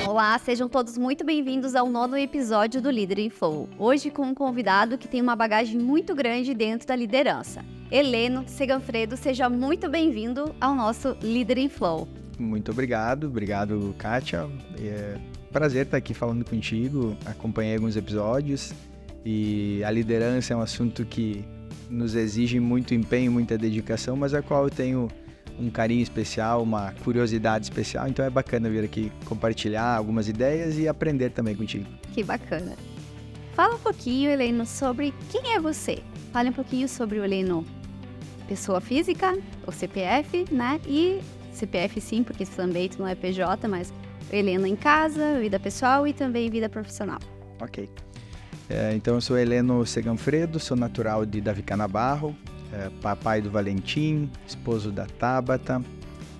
Olá, sejam todos muito bem-vindos ao 9º episódio do Líder em Flow. Hoje com um convidado que tem uma bagagem muito grande dentro da liderança. Heleno Seganfredo, seja muito bem-vindo ao nosso Líder em Flow. Muito obrigado, Kátia. É prazer estar aqui falando contigo, acompanhei alguns episódios e a liderança é um assunto que nos exige muito empenho, muita dedicação, mas a qual eu tenho um carinho especial, uma curiosidade especial, então é bacana vir aqui compartilhar algumas ideias e aprender também contigo. Que bacana. Fala um pouquinho, Heleno, sobre quem é você. Fale um pouquinho sobre o Heleno, pessoa física, o CPF, né? E CPF sim, porque também tu não é PJ, mas o Heleno em casa, vida pessoal e também vida profissional. Ok. Então eu sou Heleno Seganfredo, sou natural de Davi Canabarro, papai do Valentim, esposo da Tabata,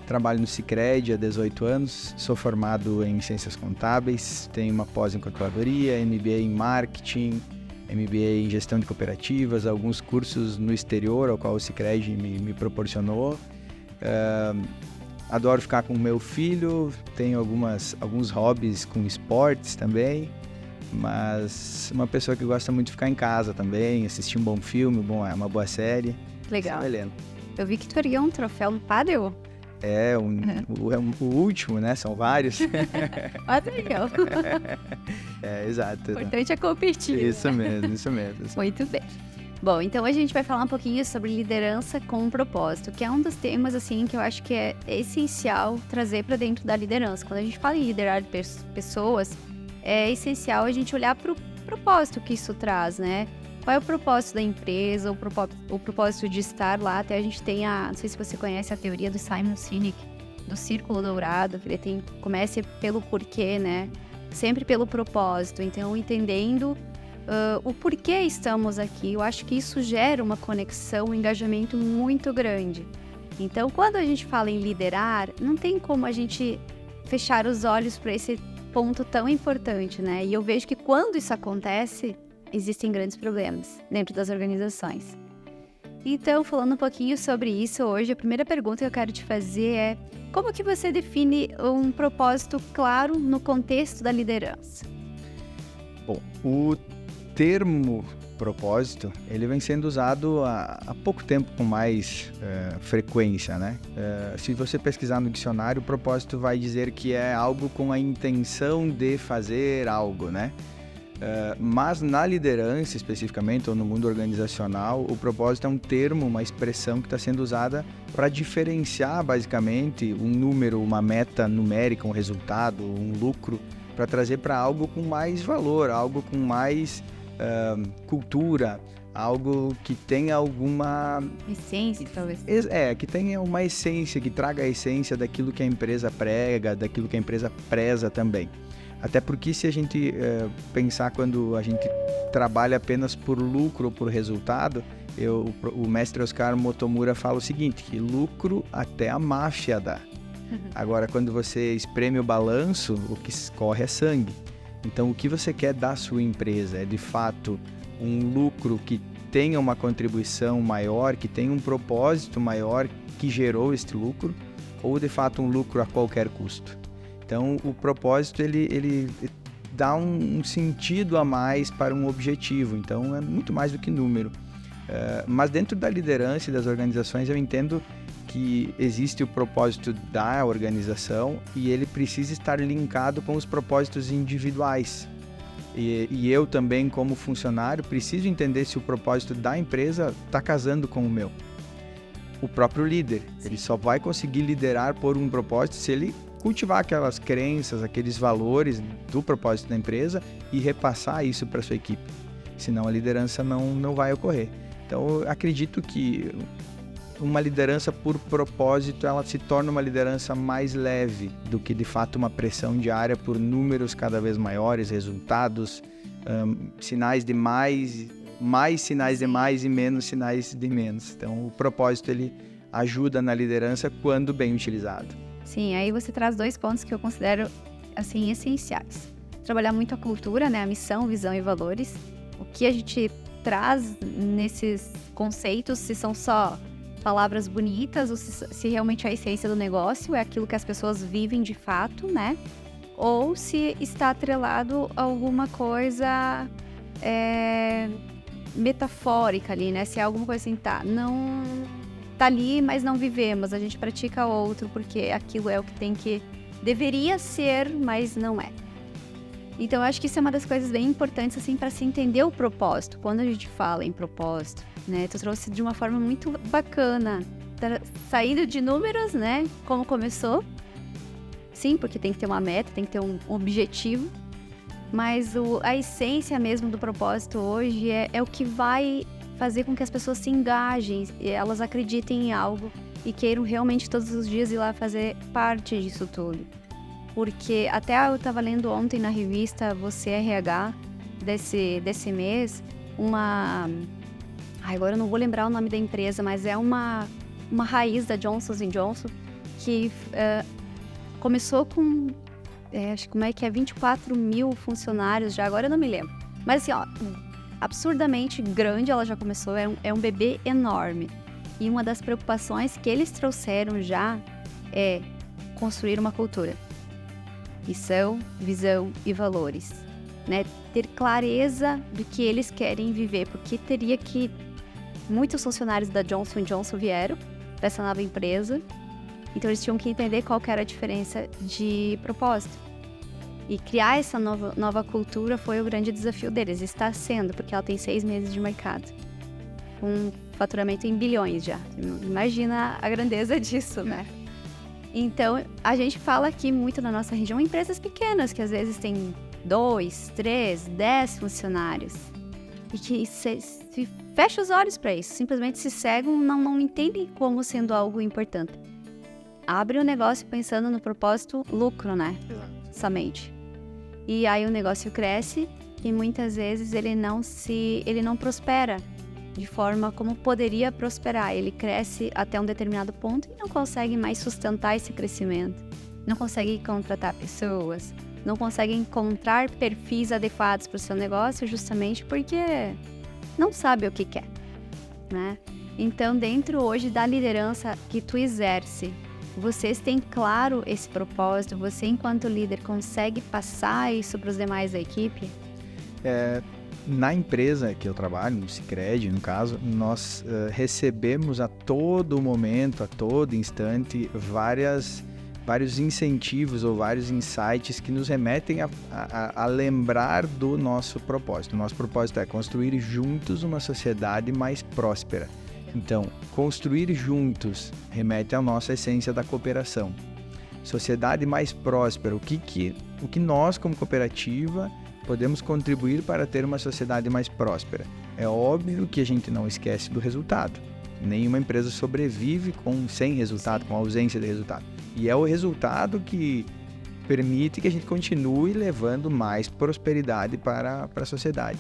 trabalho no Sicredi há 18 anos, sou formado em Ciências Contábeis, tenho uma pós em Controladoria, MBA em Marketing, MBA em Gestão de Cooperativas, alguns cursos no exterior, ao qual o Sicredi me proporcionou. Adoro ficar com o meu filho, tenho alguns hobbies com esportes também, mas uma pessoa que gosta muito de ficar em casa também, assistir um bom filme, uma boa série. Legal. Heleno. Eu vi que tu ergueu um troféu no pádel. O último, né? São vários. Olha, legal. Exato. O importante é competir. Isso mesmo. Muito bem. Bom, então a gente vai falar um pouquinho sobre liderança com propósito, que é um dos temas, assim, que eu acho que é essencial trazer para dentro da liderança. Quando a gente fala em liderar pessoas, é essencial a gente olhar para o propósito que isso traz, né? Qual é o propósito da empresa, o propósito de estar lá. Até a gente tem não sei se você conhece a teoria do Simon Sinek, do Círculo Dourado, que ele começa pelo porquê, né? Sempre pelo propósito. Então, entendendo o porquê estamos aqui, eu acho que isso gera uma conexão, um engajamento muito grande. Então, quando a gente fala em liderar, não tem como a gente fechar os olhos para esse ponto tão importante, né? E eu vejo que quando isso acontece, existem grandes problemas dentro das organizações. Então, falando um pouquinho sobre isso hoje, a primeira pergunta que eu quero te fazer é: como que você define um propósito claro no contexto da liderança? Bom, o termo propósito, ele vem sendo usado há pouco tempo com mais frequência, né? Se você pesquisar no dicionário, o propósito vai dizer que é algo com a intenção de fazer algo, né? Mas na liderança especificamente, ou no mundo organizacional, o propósito é um termo, uma expressão que está sendo usada para diferenciar basicamente um número, uma meta numérica, um resultado, um lucro, para trazer para algo com mais valor, algo com mais cultura, algo que tenha alguma essência, talvez. Que tenha uma essência, que traga a essência daquilo que a empresa prega, daquilo que a empresa preza também. Até porque se a gente pensar quando a gente trabalha apenas por lucro ou por resultado, o mestre Oscar Motomura fala o seguinte, que lucro até a máfia dá. Agora, quando você espreme o balanço, o que escorre é sangue. Então, o que você quer da sua empresa é, de fato, um lucro que tenha uma contribuição maior, que tenha um propósito maior que gerou este lucro, ou, de fato, um lucro a qualquer custo? Então, o propósito, ele dá um sentido a mais para um objetivo. Então, é muito mais do que número. Mas dentro da liderança e das organizações, eu entendo que existe o propósito da organização e ele precisa estar linkado com os propósitos individuais. E eu também, como funcionário, preciso entender se o propósito da empresa está casando com o meu. O próprio líder, ele só vai conseguir liderar por um propósito se ele cultivar aquelas crenças, aqueles valores do propósito da empresa e repassar isso para a sua equipe. Senão a liderança não vai ocorrer. Então, eu acredito que uma liderança por propósito, ela se torna uma liderança mais leve do que, de fato, uma pressão diária por números cada vez maiores, resultados, sinais de mais sinais de mais e menos sinais de menos. Então, o propósito, ele ajuda na liderança quando bem utilizado. Sim, aí você traz 2 pontos que eu considero, assim, essenciais. trabalhar muito a cultura, né? A missão, visão e valores. O que a gente traz nesses conceitos, se são só palavras bonitas ou se realmente é a essência do negócio, é aquilo que as pessoas vivem de fato, né? Ou se está atrelado a alguma coisa metafórica ali, né? Se é alguma coisa assim, não tá ali, mas não vivemos, a gente pratica outro porque aquilo é o que deveria ser, mas não é. Então, eu acho que isso é uma das coisas bem importantes, assim, para se entender o propósito. Quando a gente fala em propósito, né? Tu trouxe de uma forma muito bacana, saindo de números, né? Como começou. Sim, porque tem que ter uma meta, tem que ter um objetivo. Mas a essência mesmo do propósito hoje é o que vai fazer com que as pessoas se engajem, elas acreditem em algo e queiram realmente todos os dias ir lá fazer parte disso tudo. Porque até eu estava lendo ontem na revista Você RH, desse mês, agora eu não vou lembrar o nome da empresa, mas é uma raiz da Johnson & Johnson, que começou com, acho que 24 mil funcionários já, agora eu não me lembro. Mas assim, absurdamente grande ela já começou, é um bebê enorme. E uma das preocupações que eles trouxeram já é construir uma cultura. Missão, visão e valores, né? Ter clareza do que eles querem viver, porque muitos funcionários da Johnson & Johnson vieram dessa nova empresa, então eles tinham que entender qual que era a diferença de propósito. E criar essa nova cultura foi o grande desafio deles, está sendo, porque ela tem 6 meses de mercado, com faturamento em bilhões já. Imagina a grandeza disso, né? Então, a gente fala aqui muito na nossa região, empresas pequenas, que às vezes têm 2, 3, 10 funcionários. E que se fecham os olhos para isso, simplesmente se cegam, não entendem como sendo algo importante. Abre o negócio pensando no propósito lucro, né? Somente. E aí o negócio cresce e muitas vezes ele não prospera de forma como poderia prosperar. Ele cresce até um determinado ponto e não consegue mais sustentar esse crescimento. Não consegue contratar pessoas, não consegue encontrar perfis adequados para o seu negócio justamente porque não sabe o que quer, né? Então, dentro hoje da liderança que tu exerce, vocês têm claro esse propósito? Você, enquanto líder, consegue passar isso para os demais da equipe? Na empresa que eu trabalho, no Sicredi, no caso, nós recebemos a todo momento, a todo instante, vários incentivos ou vários insights que nos remetem a lembrar do nosso propósito. O nosso propósito é construir juntos uma sociedade mais próspera. Então, construir juntos remete à nossa essência da cooperação. Sociedade mais próspera, o que nós, como cooperativa, podemos contribuir para ter uma sociedade mais próspera. É óbvio que a gente não esquece do resultado. Nenhuma empresa sobrevive sem resultado, com ausência de resultado. E é o resultado que permite que a gente continue levando mais prosperidade para a sociedade.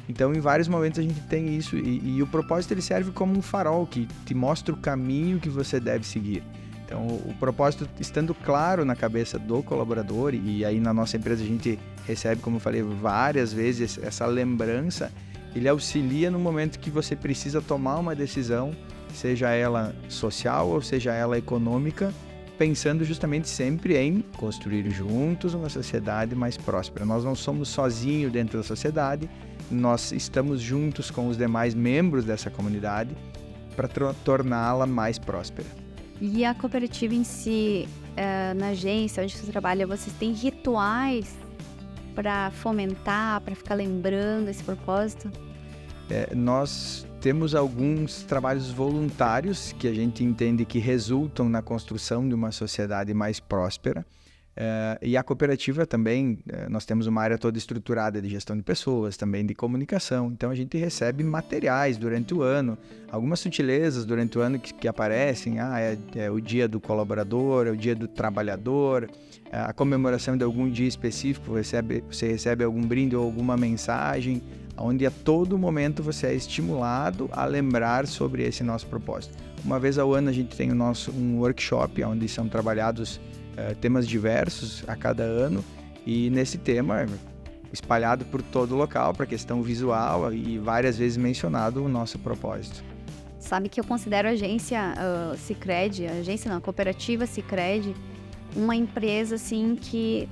Então, em vários momentos a gente tem isso e o propósito ele serve como um farol que te mostra o caminho que você deve seguir. Então, o propósito estando claro na cabeça do colaborador, e aí na nossa empresa a gente recebe, como eu falei, várias vezes essa lembrança, ele auxilia no momento que você precisa tomar uma decisão, seja ela social ou seja ela econômica, pensando justamente sempre em construir juntos uma sociedade mais próspera. Nós não somos sozinhos dentro da sociedade, nós estamos juntos com os demais membros dessa comunidade para torná-la mais próspera. E a cooperativa em si, na agência onde você trabalha, vocês têm rituais para fomentar, para ficar lembrando esse propósito? Nós temos alguns trabalhos voluntários que a gente entende que resultam na construção de uma sociedade mais próspera. E a cooperativa também, nós temos uma área toda estruturada de gestão de pessoas, também de comunicação. Então a gente recebe materiais durante o ano, algumas sutilezas durante o ano que aparecem. É o dia do colaborador, é o dia do trabalhador, a comemoração de algum dia específico, você recebe algum brinde ou alguma mensagem, onde a todo momento você é estimulado a lembrar sobre esse nosso propósito. Uma vez ao ano a gente tem um workshop onde são trabalhados temas diversos a cada ano E nesse tema, espalhado por todo o local, para a questão visual e várias vezes mencionado o nosso propósito. Sabe que eu considero a agência Sicredi, a cooperativa Sicredi, uma empresa assim que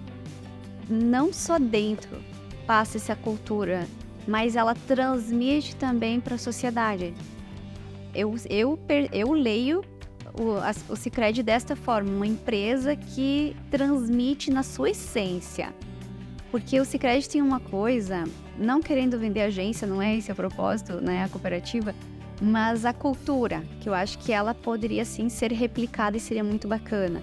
não só dentro passa essa cultura, mas ela transmite também para a sociedade. Eu leio o Sicredi desta forma, uma empresa que transmite na sua essência. Porque o Sicredi tem uma coisa, não querendo vender agência, não é esse o propósito, né, a cooperativa, mas a cultura, que eu acho que ela poderia sim ser replicada e seria muito bacana.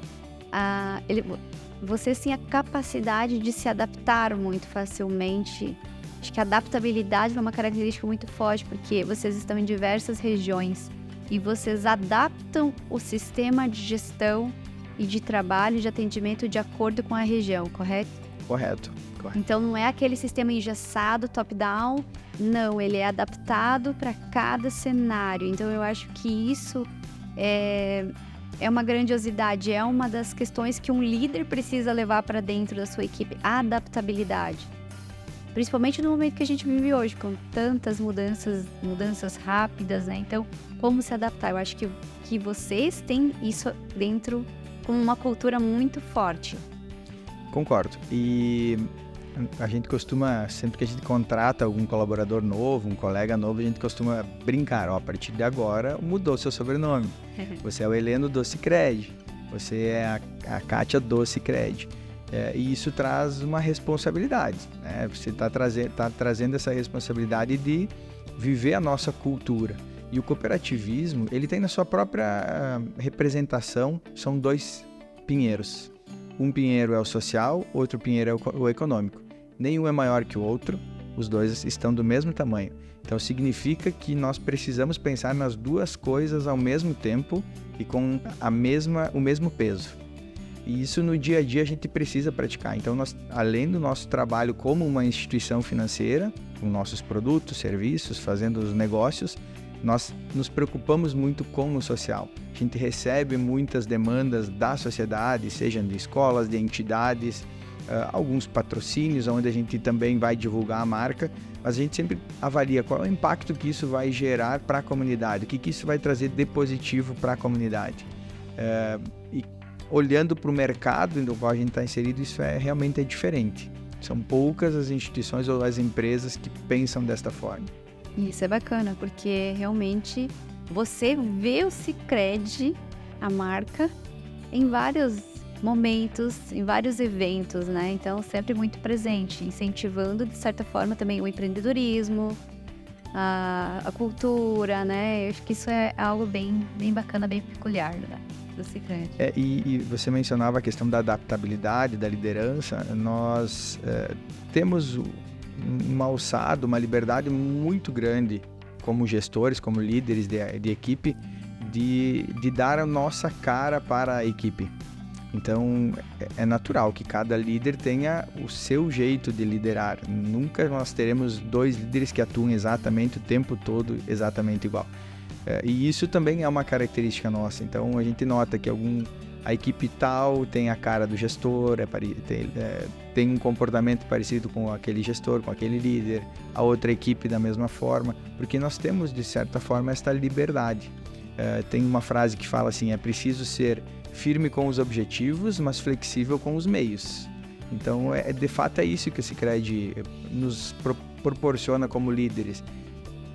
Vocês têm a capacidade de se adaptar muito facilmente. Acho que a adaptabilidade é uma característica muito forte, porque vocês estão em diversas regiões e vocês adaptam o sistema de gestão e de trabalho e de atendimento de acordo com a região, correto? Correto. Então não é aquele sistema engessado, top-down, não, ele é adaptado para cada cenário. Então eu acho que isso é uma grandiosidade, é uma das questões que um líder precisa levar para dentro da sua equipe, a adaptabilidade. Principalmente no momento que a gente vive hoje, com tantas mudanças rápidas, né? Então, como se adaptar? Eu acho que vocês têm isso dentro com uma cultura muito forte. Concordo. E a gente costuma, sempre que a gente contrata algum colaborador novo, um colega novo, a gente costuma brincar, a partir de agora mudou seu sobrenome. Você é o Heleno do Sicredi, você é a Kátia do Sicredi. E isso traz uma responsabilidade, né? Você está trazendo essa responsabilidade de viver a nossa cultura. E o cooperativismo, ele tem na sua própria representação, são 2 pinheiros. Um pinheiro é o social, outro pinheiro é o econômico. Nenhum é maior que o outro, os 2 estão do mesmo tamanho. Então significa que nós precisamos pensar nas 2 coisas ao mesmo tempo e com o mesmo peso. E isso no dia a dia a gente precisa praticar. Então nós, além do nosso trabalho como uma instituição financeira, com nossos produtos, serviços, fazendo os negócios, nós nos preocupamos muito com o social. A gente recebe muitas demandas da sociedade, sejam de escolas, de entidades, alguns patrocínios, onde a gente também vai divulgar a marca, mas a gente sempre avalia qual é o impacto que isso vai gerar para a comunidade, o que isso vai trazer de positivo para a comunidade. E olhando para o mercado no qual a gente está inserido, isso realmente é diferente. São poucas as instituições ou as empresas que pensam desta forma. Isso é bacana, porque realmente você vê o Sicredi, a marca, em vários momentos, em vários eventos, né? Então, sempre muito presente, incentivando, de certa forma, também o empreendedorismo, a cultura, né? Eu acho que isso é algo bem bacana, bem peculiar, né? Do Sicredi. E você mencionava a questão da adaptabilidade, da liderança. Nós temos uma alçada, uma liberdade muito grande como gestores, como líderes de equipe, de dar a nossa cara para a equipe. Então, é natural que cada líder tenha o seu jeito de liderar. Nunca nós teremos 2 líderes que atuam exatamente o tempo todo, exatamente igual. E isso também é uma característica nossa. Então, a gente nota que a equipe tal tem a cara do gestor, tem um comportamento parecido com aquele gestor, com aquele líder, a outra equipe da mesma forma, porque nós temos, de certa forma, esta liberdade. Tem uma frase que fala assim, é preciso ser firme com os objetivos, mas flexível com os meios. Então, de fato, é isso que o Sicredi nos proporciona como líderes.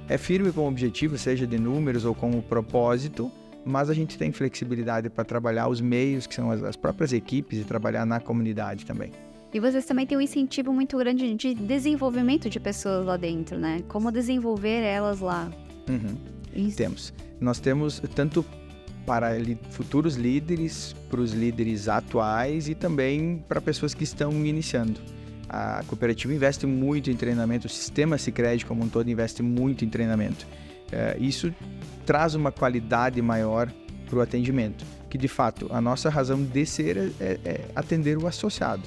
É firme com o objetivo, seja de números ou com o propósito, mas a gente tem flexibilidade para trabalhar os meios, que são as próprias equipes, e trabalhar na comunidade também. E vocês também têm um incentivo muito grande de desenvolvimento de pessoas lá dentro, né? Como desenvolver elas lá. Temos. Nós temos tanto para futuros líderes, para os líderes atuais e também para pessoas que estão iniciando. A cooperativa investe muito em treinamento, o sistema Sicredi como um todo investe muito em treinamento. Isso traz uma qualidade maior para o atendimento, que de fato a nossa razão de ser é atender o associado.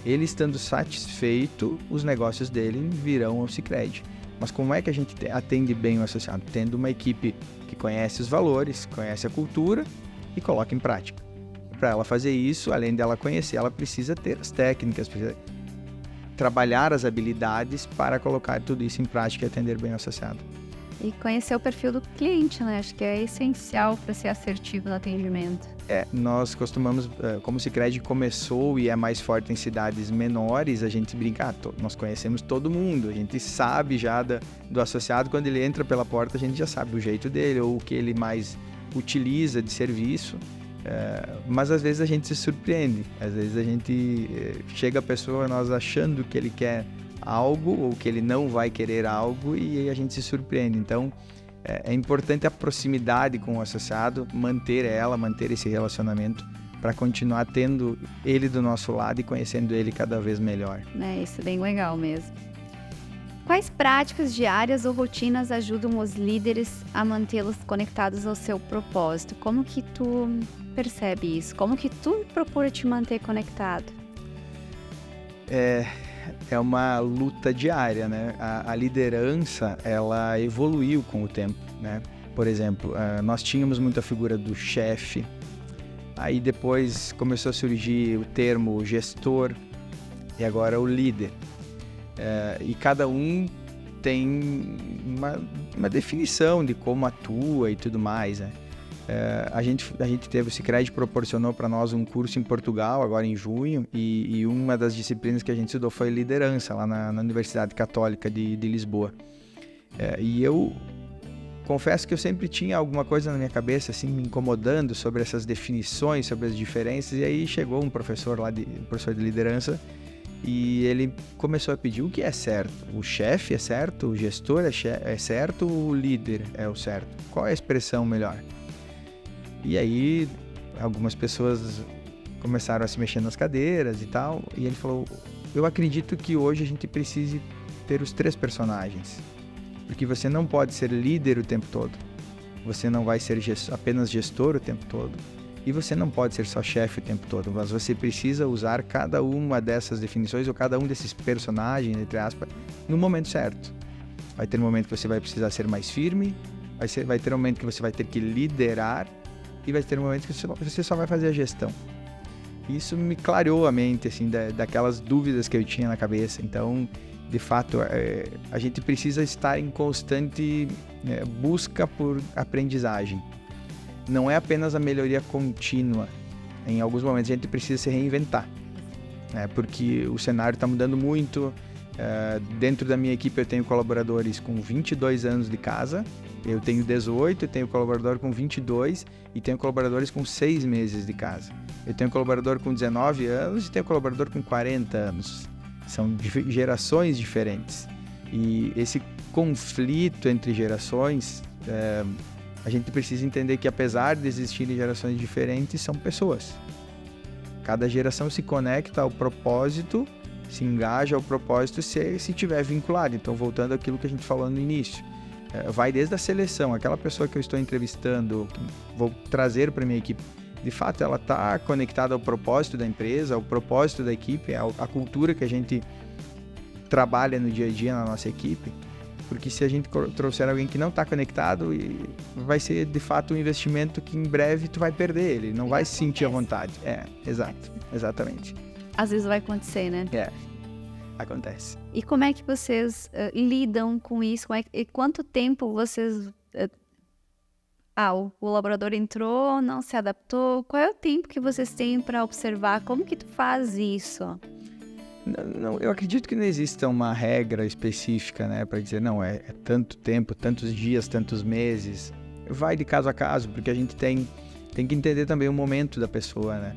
Ele estando satisfeito, os negócios dele virão ao Sicredi. Mas como é que a gente atende bem o associado? Tendo uma equipe que conhece os valores, conhece a cultura e coloca em prática. Para ela fazer isso, além dela conhecer, ela precisa ter as técnicas, trabalhar as habilidades para colocar tudo isso em prática e atender bem o associado. E conhecer o perfil do cliente, né? Acho que é essencial para ser assertivo no atendimento. Nós costumamos, como o Sicredi começou e é mais forte em cidades menores, a gente brinca, nós conhecemos todo mundo, a gente sabe já do associado, quando ele entra pela porta, a gente já sabe o jeito dele, ou o que ele mais utiliza de serviço, mas às vezes a gente se surpreende, às vezes a gente chega a pessoa, nós achando que ele quer algo, ou que ele não vai querer algo, e a gente se surpreende. Então, é importante a proximidade com o associado, manter esse relacionamento, para continuar tendo ele do nosso lado e conhecendo ele cada vez melhor. Isso é bem legal mesmo. Quais práticas diárias ou rotinas ajudam os líderes a mantê-los conectados ao seu propósito? Como que tu percebe isso? Como que tu procura te manter conectado? É uma luta diária, né? A liderança, ela evoluiu com o tempo, né? Por exemplo, nós tínhamos muita figura do chefe, aí depois começou a surgir o termo gestor e agora o líder. E cada um tem uma definição de como atua e tudo mais, né? A gente teve, o Sicredi proporcionou para nós um curso em Portugal, agora em junho, e uma das disciplinas que a gente estudou foi liderança, lá na Universidade Católica de Lisboa. E eu confesso que eu sempre tinha alguma coisa na minha cabeça, assim, me incomodando sobre essas definições, sobre as diferenças, e aí chegou um professor de liderança, e ele começou a pedir o que é certo. O chefe é certo, o gestor é certo, o líder é o certo. Qual é a expressão melhor? E aí, algumas pessoas começaram a se mexer nas cadeiras e tal, e ele falou, eu acredito que hoje a gente precise ter os 3 personagens, porque você não pode ser líder o tempo todo, você não vai ser apenas gestor o tempo todo, e você não pode ser só chefe o tempo todo, mas você precisa usar cada uma dessas definições, ou cada um desses personagens, entre aspas, no momento certo. Vai ter um momento que você vai precisar ser mais firme, vai ter um momento que você vai ter que liderar, e vai ter um momento que você só vai fazer a gestão. Isso me clareou a mente, assim, daquelas dúvidas que eu tinha na cabeça. Então, de fato, a gente precisa estar em constante busca por aprendizagem. Não é apenas a melhoria contínua. Em alguns momentos a gente precisa se reinventar, né? Porque o cenário está mudando muito. Dentro da minha equipe eu tenho colaboradores com 22 anos de casa, eu tenho 18, eu tenho colaborador com 22 e tenho colaboradores com 6 meses de casa. Eu tenho colaborador com 19 anos e tenho colaborador com 40 anos. São gerações diferentes. E esse conflito entre gerações, a gente precisa entender que, apesar de existirem gerações diferentes, são pessoas. Cada geração se conecta ao propósito, se engaja ao propósito se estiver vinculado. Então, voltando àquilo que a gente falou no início, vai desde a seleção, aquela pessoa que eu estou entrevistando, que vou trazer para a minha equipe, de fato ela está conectada ao propósito da empresa, ao propósito da equipe, à cultura que a gente trabalha no dia a dia na nossa equipe, porque se a gente trouxer alguém que não está conectado, vai ser de fato um investimento que em breve tu vai perder, ele não vai se sentir à vontade. Exatamente. Às vezes vai acontecer, né? Acontece. E como é que vocês lidam com isso? E quanto tempo vocês... o colaborador entrou, não se adaptou. Qual é o tempo que vocês têm para observar? Como que tu faz isso? Não, eu acredito que não exista uma regra específica, né? Para dizer, não, é tanto tempo, tantos dias, tantos meses. Vai de caso a caso, porque a gente tem que entender também o momento da pessoa, né?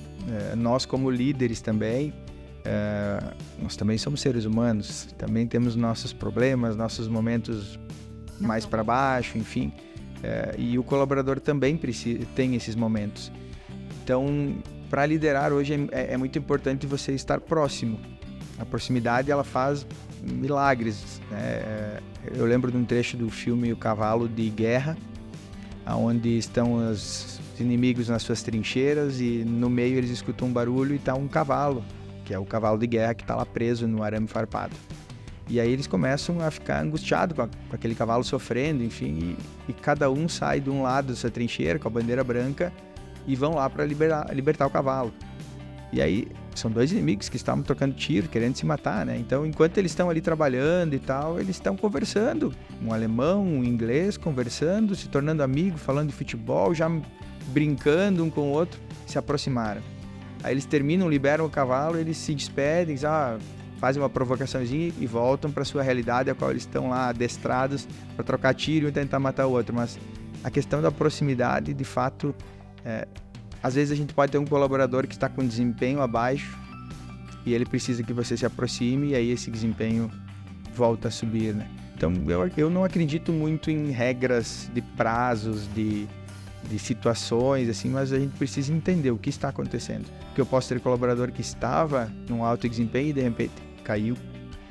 Nós, como líderes também, nós também somos seres humanos, também temos nossos problemas, nossos momentos mais para baixo, enfim, e o colaborador também tem esses momentos. Então, para liderar hoje é muito importante você estar próximo. A proximidade, ela faz milagres, né? Eu lembro de um trecho do filme O Cavalo de Guerra, onde estão os inimigos nas suas trincheiras e no meio eles escutam um barulho e está um cavalo, que é o cavalo de guerra que está lá preso no arame farpado. E aí eles começam a ficar angustiados com aquele cavalo sofrendo, enfim, e cada um sai de um lado dessa trincheira com a bandeira branca e vão lá para libertar o cavalo. E aí são dois inimigos que estavam trocando tiro, querendo se matar, né? Então, enquanto eles estão ali trabalhando e tal, eles estão conversando. Um alemão, um inglês, conversando, se tornando amigo, falando de futebol, já brincando um com o outro, se aproximaram. Aí eles terminam, liberam o cavalo, eles se despedem, fazem uma provocaçãozinha e voltam para sua realidade, a qual eles estão lá adestrados para trocar tiro e tentar matar o outro. Mas a questão da proximidade, de fato, às vezes a gente pode ter um colaborador que está com desempenho abaixo e ele precisa que você se aproxime e aí esse desempenho volta a subir, né? Então, eu não acredito muito em regras de prazos, de situações, assim, mas a gente precisa entender o que está acontecendo. Porque eu posso ter colaborador que estava num alto desempenho e de repente caiu,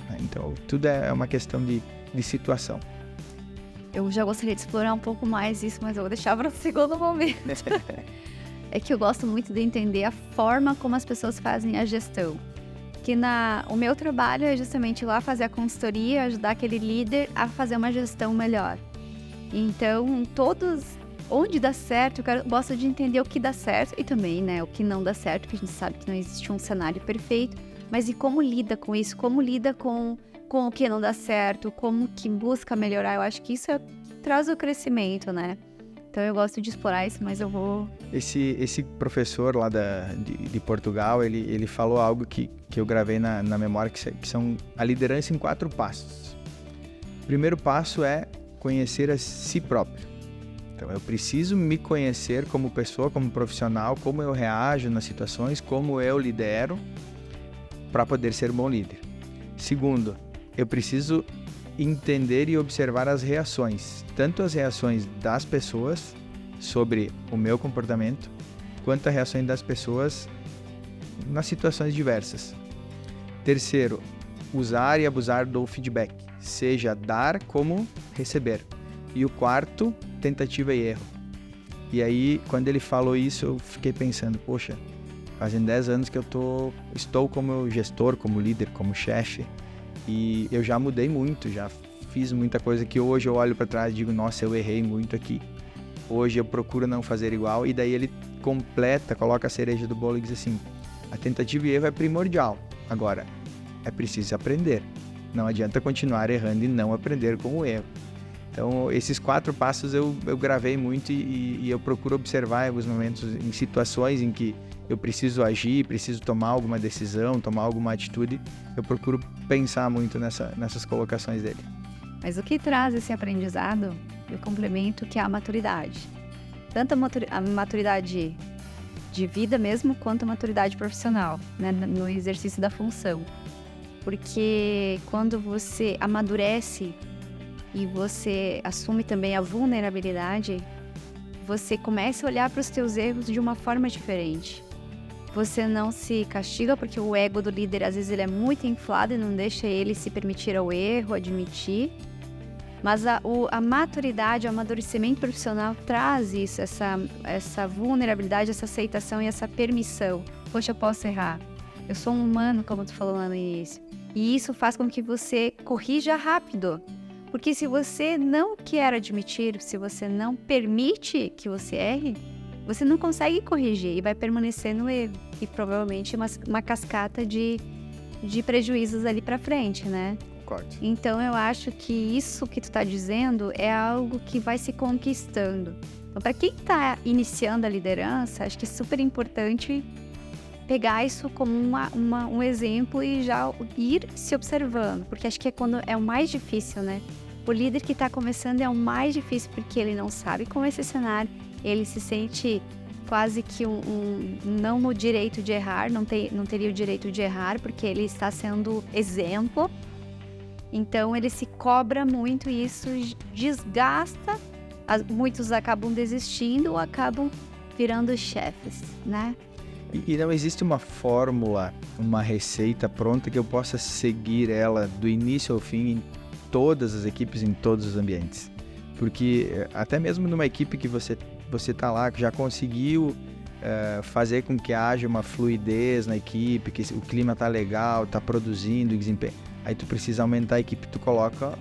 né? Então, tudo é uma questão de situação. Eu já gostaria de explorar um pouco mais isso, mas eu vou deixar para o segundo momento. É que eu gosto muito de entender a forma como as pessoas fazem a gestão. Que o meu trabalho é justamente lá fazer a consultoria, ajudar aquele líder a fazer uma gestão melhor. Então, onde dá certo, eu gosto de entender o que dá certo e também, né, o que não dá certo, porque a gente sabe que não existe um cenário perfeito, mas e como lida com isso, como lida com o que não dá certo, como que busca melhorar. Eu acho que isso traz o crescimento, né? Então eu gosto de explorar isso, mas eu vou... Esse professor lá de Portugal, ele falou algo que eu gravei na memória, que são a liderança em 4 passos. O primeiro passo é conhecer a si próprio. Então eu preciso me conhecer como pessoa, como profissional, como eu reajo nas situações, como eu lidero, para poder ser um bom líder. Segundo, eu preciso entender e observar as reações, tanto as reações das pessoas sobre o meu comportamento, quanto as reações das pessoas nas situações diversas. Terceiro, usar e abusar do feedback, seja dar como receber. E o quarto, tentativa e erro. E aí, quando ele falou isso, eu fiquei pensando, poxa, fazem 10 anos que eu estou como gestor, como líder, como chefe, e eu já mudei muito, já fiz muita coisa que hoje eu olho para trás e digo, nossa, eu errei muito aqui. Hoje eu procuro não fazer igual, e daí ele coloca a cereja do bolo e diz assim, a tentativa e erro é primordial, agora é preciso aprender. Não adianta continuar errando e não aprender com o erro. Então, esses 4 passos eu gravei muito e eu procuro observar em alguns momentos, em situações em que eu preciso agir, preciso tomar alguma decisão, tomar alguma atitude, eu procuro pensar muito nessas colocações dele. Mas o que traz esse aprendizado, eu complemento, que é a maturidade. Tanto a maturidade de vida mesmo, quanto a maturidade profissional, né, no exercício da função. Porque quando você amadurece e você assume também a vulnerabilidade, você começa a olhar para os teus erros de uma forma diferente. Você não se castiga, porque o ego do líder, às vezes, ele é muito inflado e não deixa ele se permitir ao erro, admitir. Mas a maturidade, o amadurecimento profissional traz isso, essa vulnerabilidade, essa aceitação e essa permissão. Poxa, eu posso errar. Eu sou um humano, como tu falou lá no início. E isso faz com que você corrija rápido. Porque se você não quer admitir, se você não permite que você erre, você não consegue corrigir e vai permanecer no erro. E provavelmente uma cascata de prejuízos ali pra frente, né? Concordo. Então eu acho que isso que tu tá dizendo é algo que vai se conquistando. Então, para quem tá iniciando a liderança, acho que é super importante pegar isso como um exemplo e já ir se observando, porque acho que é quando é o mais difícil, né? O líder que está começando é o mais difícil, porque ele não sabe como é esse cenário, ele se sente quase que não no direito de errar, não teria o direito de errar, porque ele está sendo exemplo, então ele se cobra muito e isso desgasta, muitos acabam desistindo ou acabam virando chefes, né? E não existe uma fórmula, uma receita pronta que eu possa seguir ela do início ao fim em todas as equipes, em todos os ambientes. Porque até mesmo numa equipe que você tá lá, que já conseguiu fazer com que haja uma fluidez na equipe, que o clima tá legal, tá produzindo desempenho, aí tu precisa aumentar a equipe, tu coloca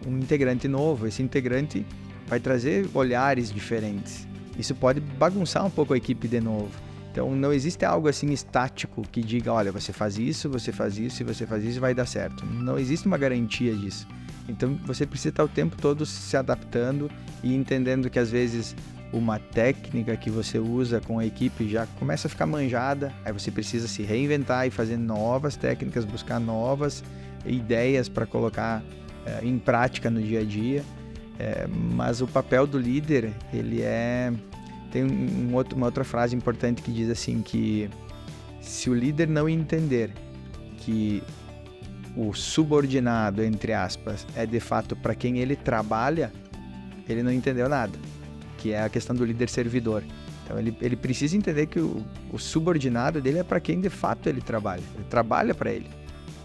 um integrante novo, esse integrante vai trazer olhares diferentes. Isso pode bagunçar um pouco a equipe de novo. Então, não existe algo assim estático que diga, olha, você faz isso e você faz isso e vai dar certo. Não existe uma garantia disso. Então, você precisa estar o tempo todo se adaptando e entendendo que, às vezes, uma técnica que você usa com a equipe já começa a ficar manjada, aí você precisa se reinventar e fazer novas técnicas, buscar novas ideias para colocar em prática no dia a dia. Mas o papel do líder, ele tem uma outra frase importante que diz assim, que se o líder não entender que o subordinado, entre aspas, é de fato para quem ele trabalha, ele não entendeu nada, que é a questão do líder servidor. Então ele precisa entender que o subordinado dele é para quem de fato ele trabalha para ele.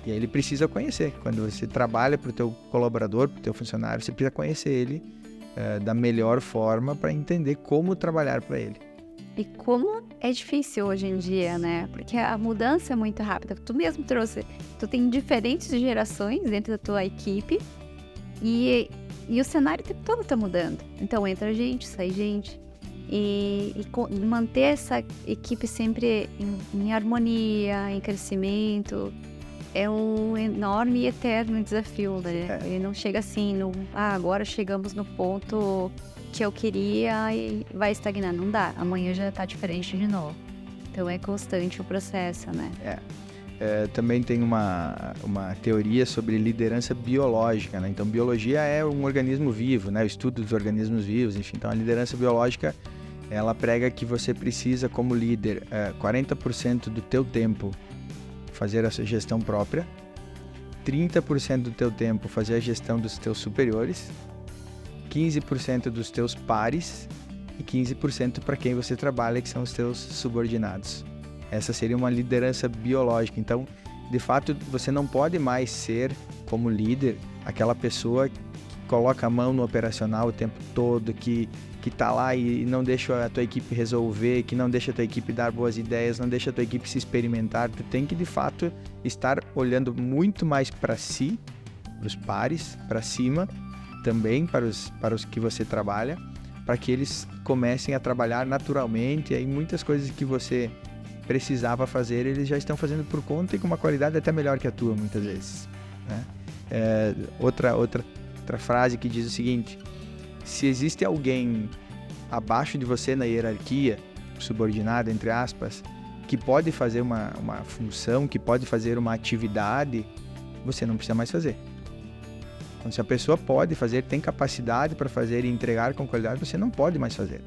E aí ele precisa conhecer. Quando você trabalha para o teu colaborador, para o teu funcionário, você precisa conhecer ele da melhor forma para entender como trabalhar para ele. E como é difícil hoje em dia, né? Porque a mudança é muito rápida. Tu mesmo trouxe, tu tem diferentes gerações dentro da tua equipe e o cenário o tempo todo tá mudando. Então entra gente, sai gente. E manter essa equipe sempre em harmonia, em crescimento, é um enorme e eterno desafio, né? Ele não chega assim, agora chegamos no ponto que eu queria e vai estagnar. Não dá, amanhã já tá diferente de novo. Então é constante o processo, né? Também tem uma teoria sobre liderança biológica, né? Então, biologia é um organismo vivo, né? O estudo dos organismos vivos, enfim. Então, a liderança biológica, ela prega que você precisa, como líder, 40% do teu tempo fazer a sua gestão própria, 30% do teu tempo fazer a gestão dos teus superiores, 15% dos teus pares e 15% para quem você trabalha, que são os teus subordinados. Essa seria uma liderança biológica. Então, de fato, você não pode mais ser, como líder, aquela pessoa que coloca a mão no operacional o tempo todo, que tá lá e não deixa a tua equipe resolver, que não deixa a tua equipe dar boas ideias, não deixa a tua equipe se experimentar. Tu tem que, de fato, estar olhando muito mais para si, para os pares, para cima, também para os que você trabalha, para que eles comecem a trabalhar naturalmente. E aí muitas coisas que você precisava fazer, eles já estão fazendo por conta e com uma qualidade até melhor que a tua, muitas vezes, né? Outra frase que diz o seguinte: se existe alguém abaixo de você na hierarquia, subordinado, entre aspas, que pode fazer uma função, que pode fazer uma atividade, você não precisa mais fazer. Então, se a pessoa pode fazer, tem capacidade para fazer e entregar com qualidade, você não pode mais fazer.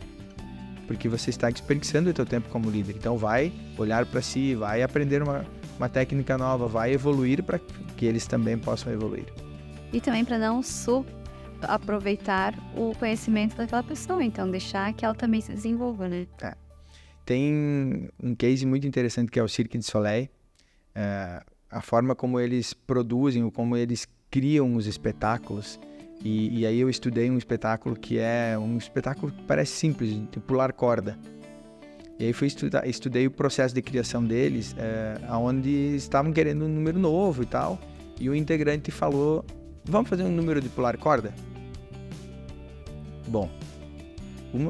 Porque você está desperdiçando o teu tempo como líder. Então, vai olhar para si, vai aprender uma técnica nova, vai evoluir para que eles também possam evoluir. E também para não aproveitar o conhecimento daquela pessoa, então deixar que ela também se desenvolva, né? Tem um case muito interessante que é o Cirque du Soleil. A forma como eles produzem, ou como eles criam os espetáculos. E aí eu estudei um espetáculo que é um espetáculo que parece simples, de pular corda. E aí estudei o processo de criação deles, onde estavam querendo um número novo e tal. E o integrante falou: vamos fazer um número de pular corda? Bom,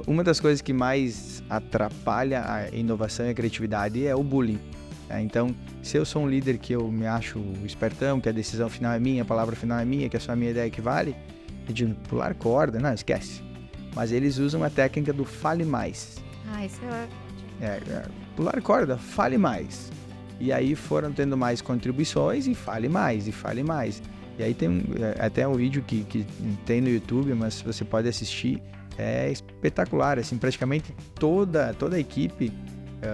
uma das coisas que mais atrapalha a inovação e a criatividade é o bullying. Então, se eu sou um líder que eu me acho espertão, que a decisão final é minha, a palavra final é minha, que é só a minha ideia que vale, eu digo, pular corda, não, esquece. Mas eles usam a técnica do fale mais. Isso é pular corda, fale mais. E aí foram tendo mais contribuições e fale mais, e fale mais. E aí tem até um vídeo que tem no YouTube, mas você pode assistir, é espetacular, assim, praticamente toda a equipe,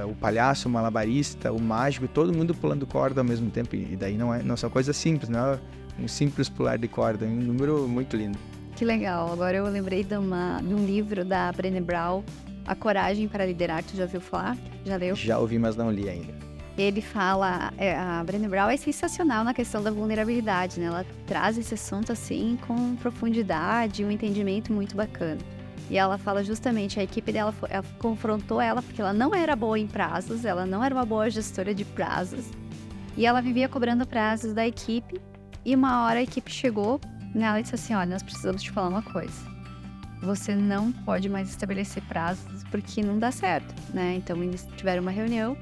o palhaço, o malabarista, o mágico, todo mundo pulando corda ao mesmo tempo, e daí não são coisas simples, não é um simples pular de corda, é um número muito lindo. Que legal, agora eu lembrei de um livro da Brené Brown, A Coragem para Liderar, tu já ouviu falar? Já leu? Já ouvi, mas não li ainda. Ele fala, a Brené Brown é sensacional na questão da vulnerabilidade, né? Ela traz esse assunto assim com profundidade, um entendimento muito bacana. E ela fala justamente, a equipe dela ela confrontou ela porque ela não era boa em prazos, ela não era uma boa gestora de prazos. E ela vivia cobrando prazos da equipe. E uma hora a equipe chegou nela e disse assim: olha, nós precisamos te falar uma coisa. você não pode mais estabelecer prazos porque não dá certo, né? Então, eles tiveram uma reunião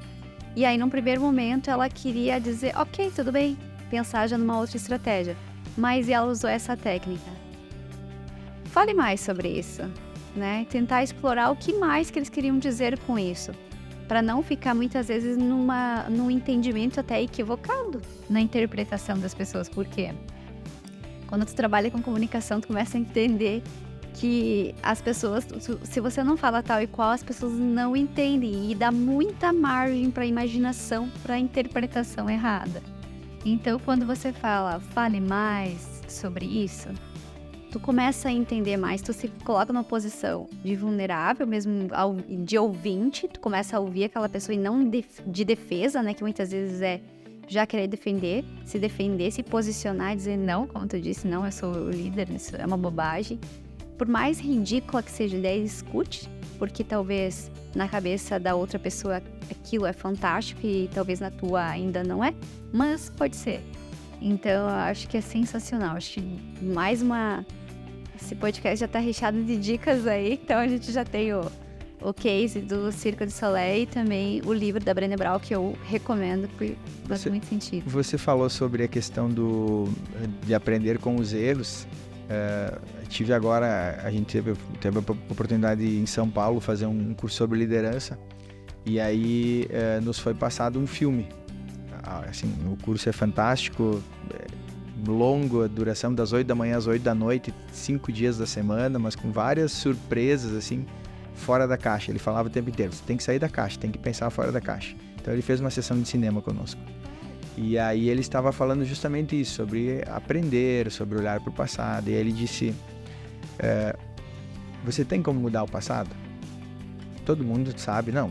e aí, num primeiro momento, ela queria dizer, ok, tudo bem, pensar já numa outra estratégia. Mas ela usou essa técnica. Fale mais sobre isso, né? Tentar explorar o que mais que eles queriam dizer com isso. Para não ficar, muitas vezes, num entendimento até equivocado na interpretação das pessoas. Por quê? Quando tu trabalha com comunicação, tu começa a entender que as pessoas, se você não fala tal e qual, as pessoas não entendem. E dá muita margem para imaginação, para interpretação errada. Então, quando você fale mais sobre isso, tu começa a entender mais, tu se coloca numa posição de vulnerável, mesmo de ouvinte, tu começa a ouvir aquela pessoa e não de defesa, né, que muitas vezes é já querer se defender, se posicionar e dizer não, como tu disse, não, eu sou o líder, isso é uma bobagem. Por mais ridícula que seja a ideia, escute, porque talvez na cabeça da outra pessoa aquilo é fantástico e talvez na tua ainda não é, mas pode ser. Então, eu acho que é sensacional. Acho que esse podcast já tá recheado de dicas aí, então a gente já tem o case do Cirque du Soleil e também o livro da Brené Brown, que eu recomendo, porque faz muito sentido. Você falou sobre a questão de aprender com os erros. A gente teve a oportunidade em São Paulo fazer um curso sobre liderança e aí nos foi passado um filme. Assim, o curso é fantástico, longo, a duração das 8 da manhã às 8 da noite, 5 dias da semana, mas com várias surpresas, assim, fora da caixa. Ele falava o tempo inteiro, você tem que sair da caixa, tem que pensar fora da caixa. Então ele fez uma sessão de cinema conosco. E aí ele estava falando justamente isso, sobre aprender, sobre olhar para o passado. E aí ele disse, você tem como mudar o passado? Todo mundo sabe, não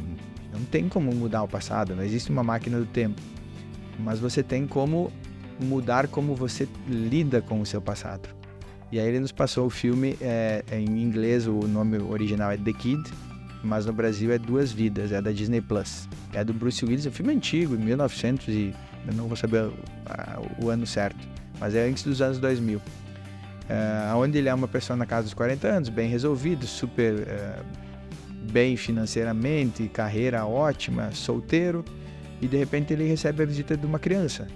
tem como mudar o passado, não existe uma máquina do tempo. Mas você tem como mudar como você lida com o seu passado. E aí ele nos passou o filme, em inglês o nome original é The Kid, mas no Brasil é Duas Vidas, é da Disney Plus. É do Bruce Willis, é um filme antigo, 1900 e... eu não vou saber o ano certo, mas é antes dos anos 2000. Onde ele é uma pessoa na casa dos 40 anos, bem resolvido, super bem financeiramente, carreira ótima, solteiro, e de repente ele recebe a visita de uma criança.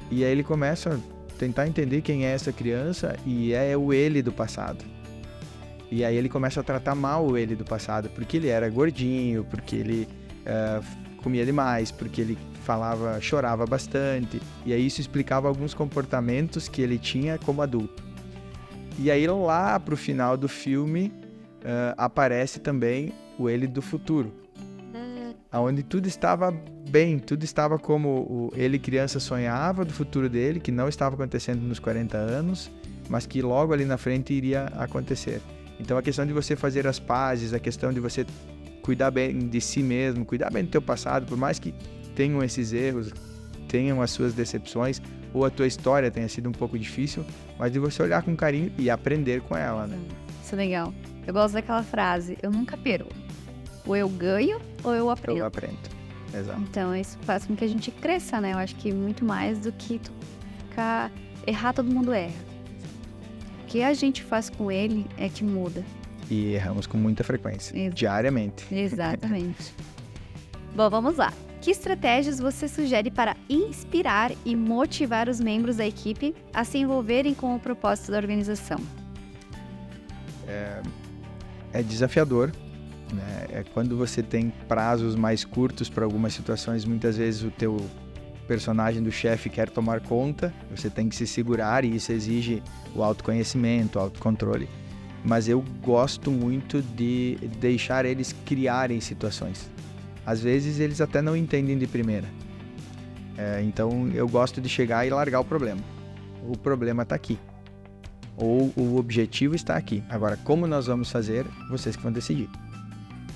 E aí ele começa a tentar entender quem é essa criança e é o ele do passado. E aí ele começa a tratar mal o ele do passado, porque ele era gordinho, porque ele comia demais, porque ele chorava bastante. E aí isso explicava alguns comportamentos que ele tinha como adulto. E aí lá pro final do filme aparece também o ele do futuro. Onde tudo estava bem, tudo estava como ele criança sonhava do futuro dele, que não estava acontecendo nos 40 anos, mas que logo ali na frente iria acontecer. Então a questão de você fazer as pazes, a questão de você cuidar bem de si mesmo, cuidar bem do teu passado, por mais que tenham esses erros, tenham as suas decepções, ou a tua história tenha sido um pouco difícil, mas de você olhar com carinho e aprender com ela, né? Isso é legal. Eu gosto daquela frase, eu nunca perco. Ou eu ganho, ou eu aprendo. Eu aprendo, exato. Então, isso faz com que a gente cresça, né? Eu acho que muito mais do que tu errar, todo mundo erra. O que a gente faz com ele é que muda. E erramos com muita frequência, diariamente. Exatamente. Bom, vamos lá. Que estratégias você sugere para inspirar e motivar os membros da equipe a se envolverem com o propósito da organização? É desafiador. É quando você tem prazos mais curtos para algumas situações, muitas vezes o teu personagem do chefe quer tomar conta, você tem que se segurar e isso exige o autoconhecimento, o autocontrole. Mas eu gosto muito de deixar eles criarem situações. Às vezes eles até não entendem de primeira. Então eu gosto de chegar e largar o problema. O problema está aqui. Ou o objetivo está aqui. Agora, como nós vamos fazer, vocês que vão decidir.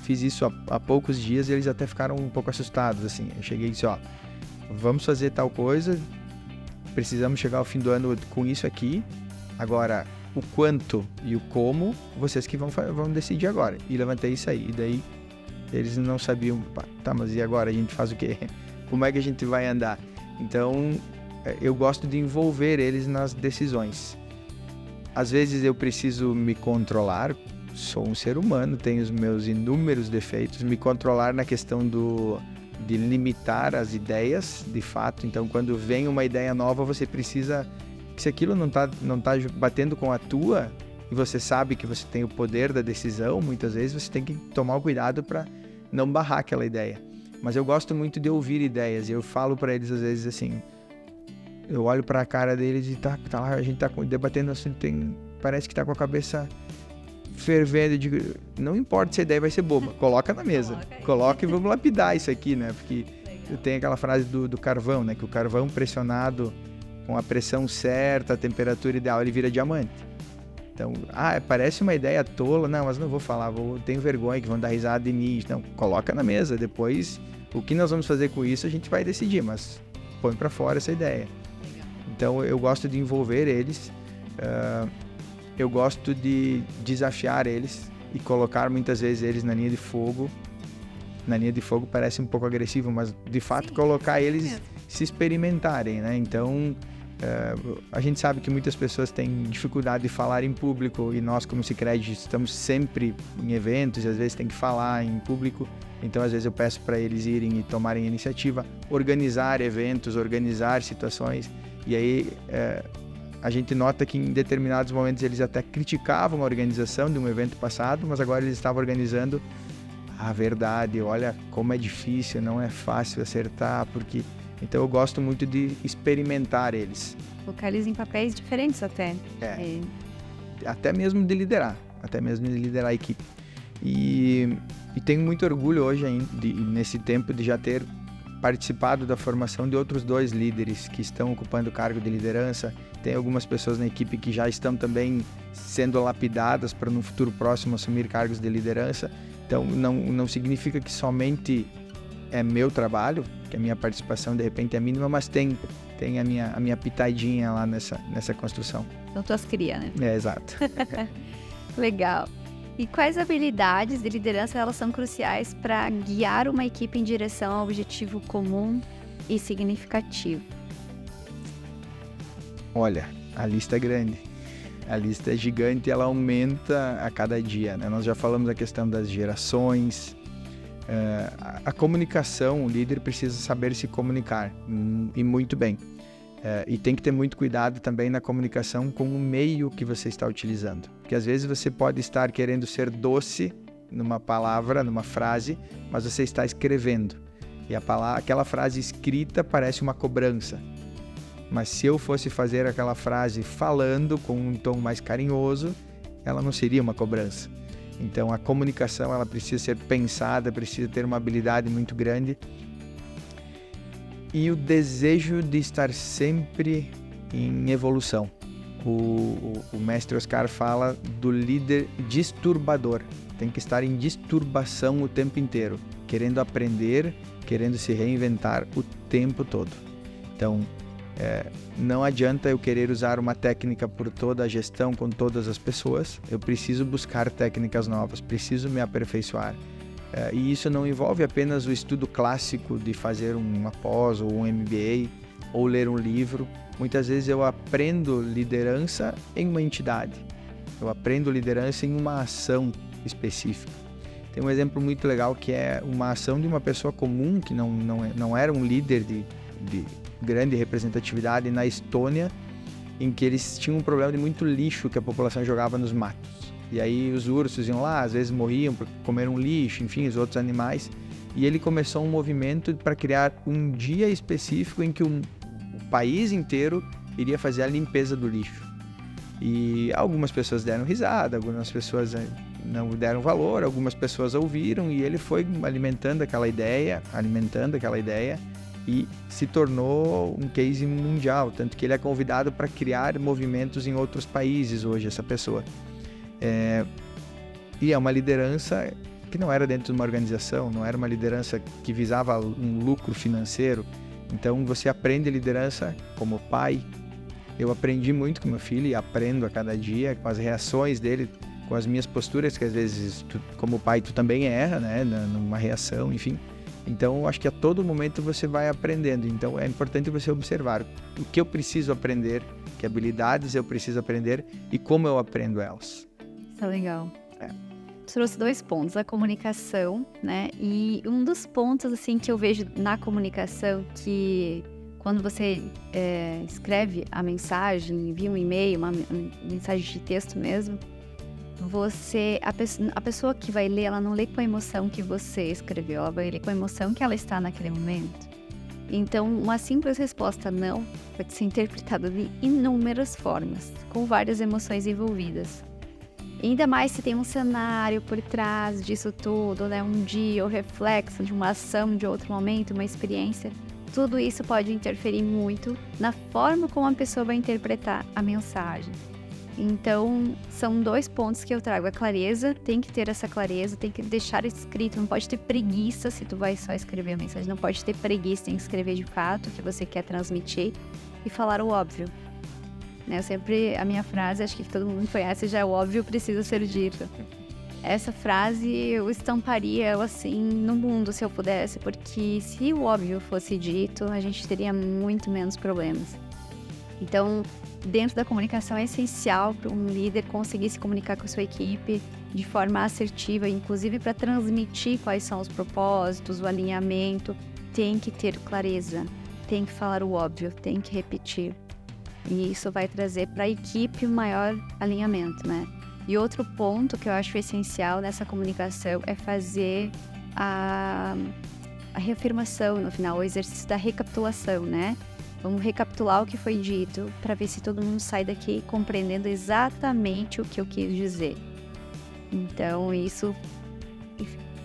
Fiz isso há poucos dias e eles até ficaram um pouco assustados, assim. Eu cheguei e disse, vamos fazer tal coisa, precisamos chegar ao fim do ano com isso aqui. Agora, o quanto e o como, vocês que vão decidir agora. E levantei isso aí. E daí, eles não sabiam, tá, mas e agora? A gente faz o quê? Como é que a gente vai andar? Então, eu gosto de envolver eles nas decisões. Às vezes eu preciso me controlar, sou um ser humano, tenho os meus inúmeros defeitos, me controlar na questão de limitar as ideias, de fato. Então, quando vem uma ideia nova, você precisa, se aquilo não tá batendo com a tua, e você sabe que você tem o poder da decisão, muitas vezes você tem que tomar o cuidado para não barrar aquela ideia. Mas eu gosto muito de ouvir ideias, e eu falo para eles às vezes assim, eu olho para a cara deles e tá lá, a gente tá debatendo assim, parece que tá com a cabeça fervendo, eu digo, não importa se a ideia vai ser boba, coloca na mesa, coloca e vamos lapidar isso aqui, né? Porque tem aquela frase do carvão, né? Que o carvão pressionado com a pressão certa, a temperatura ideal, ele vira diamante. Então, parece uma ideia tola, não, mas não vou falar, tenho vergonha que vão dar risada de mim. Não, coloca na mesa, depois o que nós vamos fazer com isso a gente vai decidir, mas põe para fora essa ideia. Então, eu gosto de envolver eles, eu gosto de desafiar eles e colocar muitas vezes eles na linha de fogo. Na linha de fogo parece um pouco agressivo, mas de fato colocar eles se experimentarem, né? Então, a gente sabe que muitas pessoas têm dificuldade de falar em público, e nós como Sicredi estamos sempre em eventos e às vezes tem que falar em público. Então, às vezes eu peço para eles irem e tomarem a iniciativa, organizar eventos, organizar situações. E aí a gente nota que em determinados momentos eles até criticavam a organização de um evento passado, mas agora eles estavam organizando a verdade. Olha como é difícil, não é fácil acertar, porque... Então eu gosto muito de experimentar eles. Colocar eles em papéis diferentes até. Até mesmo de liderar a equipe. E tenho muito orgulho hoje ainda, nesse tempo, de já ter participado da formação de outros 2 líderes que estão ocupando o cargo de liderança. Tem algumas pessoas na equipe que já estão também sendo lapidadas para no futuro próximo assumir cargos de liderança. Então não significa que somente é meu trabalho, que a minha participação de repente é mínima, mas tem a minha pitadinha lá nessa construção. São tuas crias, né? Exato. Legal. E quais habilidades de liderança elas são cruciais para guiar uma equipe em direção a um objetivo comum e significativo? Olha, a lista é grande. A lista é gigante e ela aumenta a cada dia, né? Nós já falamos da questão das gerações. A comunicação, o líder precisa saber se comunicar, e muito bem. E tem que ter muito cuidado também na comunicação com o meio que você está utilizando. Porque às vezes você pode estar querendo ser doce numa palavra, numa frase, mas você está escrevendo. E aquela frase escrita parece uma cobrança. Mas se eu fosse fazer aquela frase falando com um tom mais carinhoso, ela não seria uma cobrança. Então a comunicação ela precisa ser pensada, precisa ter uma habilidade muito grande. E o desejo de estar sempre em evolução. O mestre Oscar fala do líder disturbador. Tem que estar em disturbação o tempo inteiro, querendo aprender, querendo se reinventar o tempo todo. Então, não adianta eu querer usar uma técnica por toda a gestão com todas as pessoas. Eu preciso buscar técnicas novas, preciso me aperfeiçoar. E isso não envolve apenas o estudo clássico de fazer uma pós ou um MBA ou ler um livro. Muitas vezes eu aprendo liderança em uma entidade. Eu aprendo liderança em uma ação específica. Tem um exemplo muito legal que é uma ação de uma pessoa comum que não era um líder de grande representatividade na Estônia, em que eles tinham um problema de muito lixo que a população jogava nos matos. E aí os ursos iam lá, às vezes morriam por comer um lixo, enfim, os outros animais. E ele começou um movimento para criar um dia específico em que o país inteiro iria fazer a limpeza do lixo. E algumas pessoas deram risada, algumas pessoas não deram valor, algumas pessoas ouviram, e ele foi alimentando aquela ideia, e se tornou um case mundial, tanto que ele é convidado para criar movimentos em outros países hoje, essa pessoa. E é uma liderança que não era dentro de uma organização, não era uma liderança que visava um lucro financeiro. Então você aprende liderança como pai. Eu aprendi muito com meu filho e aprendo a cada dia com as reações dele, com as minhas posturas, que às vezes como pai tu também erra, né, numa reação, enfim. Então acho que a todo momento você vai aprendendo. Então é importante você observar o que eu preciso aprender que habilidades eu preciso aprender e como eu aprendo elas. Isso é legal. Tu trouxe 2 pontos, a comunicação, né? E um dos pontos, assim, que eu vejo na comunicação, que quando você escreve a mensagem, envia um e-mail, uma mensagem de texto mesmo, a pessoa que vai ler, ela não lê com a emoção que você escreveu, ela vai ler com a emoção que ela está naquele momento. Então, uma simples resposta não pode ser interpretada de inúmeras formas, com várias emoções envolvidas. Ainda mais se tem um cenário por trás disso tudo, né? Um dia, o reflexo de uma ação de outro momento, uma experiência. Tudo isso pode interferir muito na forma como a pessoa vai interpretar a mensagem. Então, são 2 pontos que eu trago. A clareza, tem que ter essa clareza, tem que deixar escrito, não pode ter preguiça se tu vai só escrever a mensagem, não pode ter preguiça, tem que escrever de fato o que você quer transmitir e falar o óbvio. Né? A minha frase, acho que todo mundo conhece, já é o óbvio precisa ser dito. Essa frase eu estamparia ela assim no mundo se eu pudesse, porque se o óbvio fosse dito, a gente teria muito menos problemas. Então, dentro da comunicação é essencial para um líder conseguir se comunicar com a sua equipe de forma assertiva, inclusive para transmitir quais são os propósitos, o alinhamento. Tem que ter clareza, tem que falar o óbvio, tem que repetir. E isso vai trazer para a equipe um maior alinhamento, né? E outro ponto que eu acho essencial nessa comunicação é fazer a reafirmação no final, o exercício da recapitulação, né? Vamos recapitular o que foi dito para ver se todo mundo sai daqui compreendendo exatamente o que eu quis dizer. Então, isso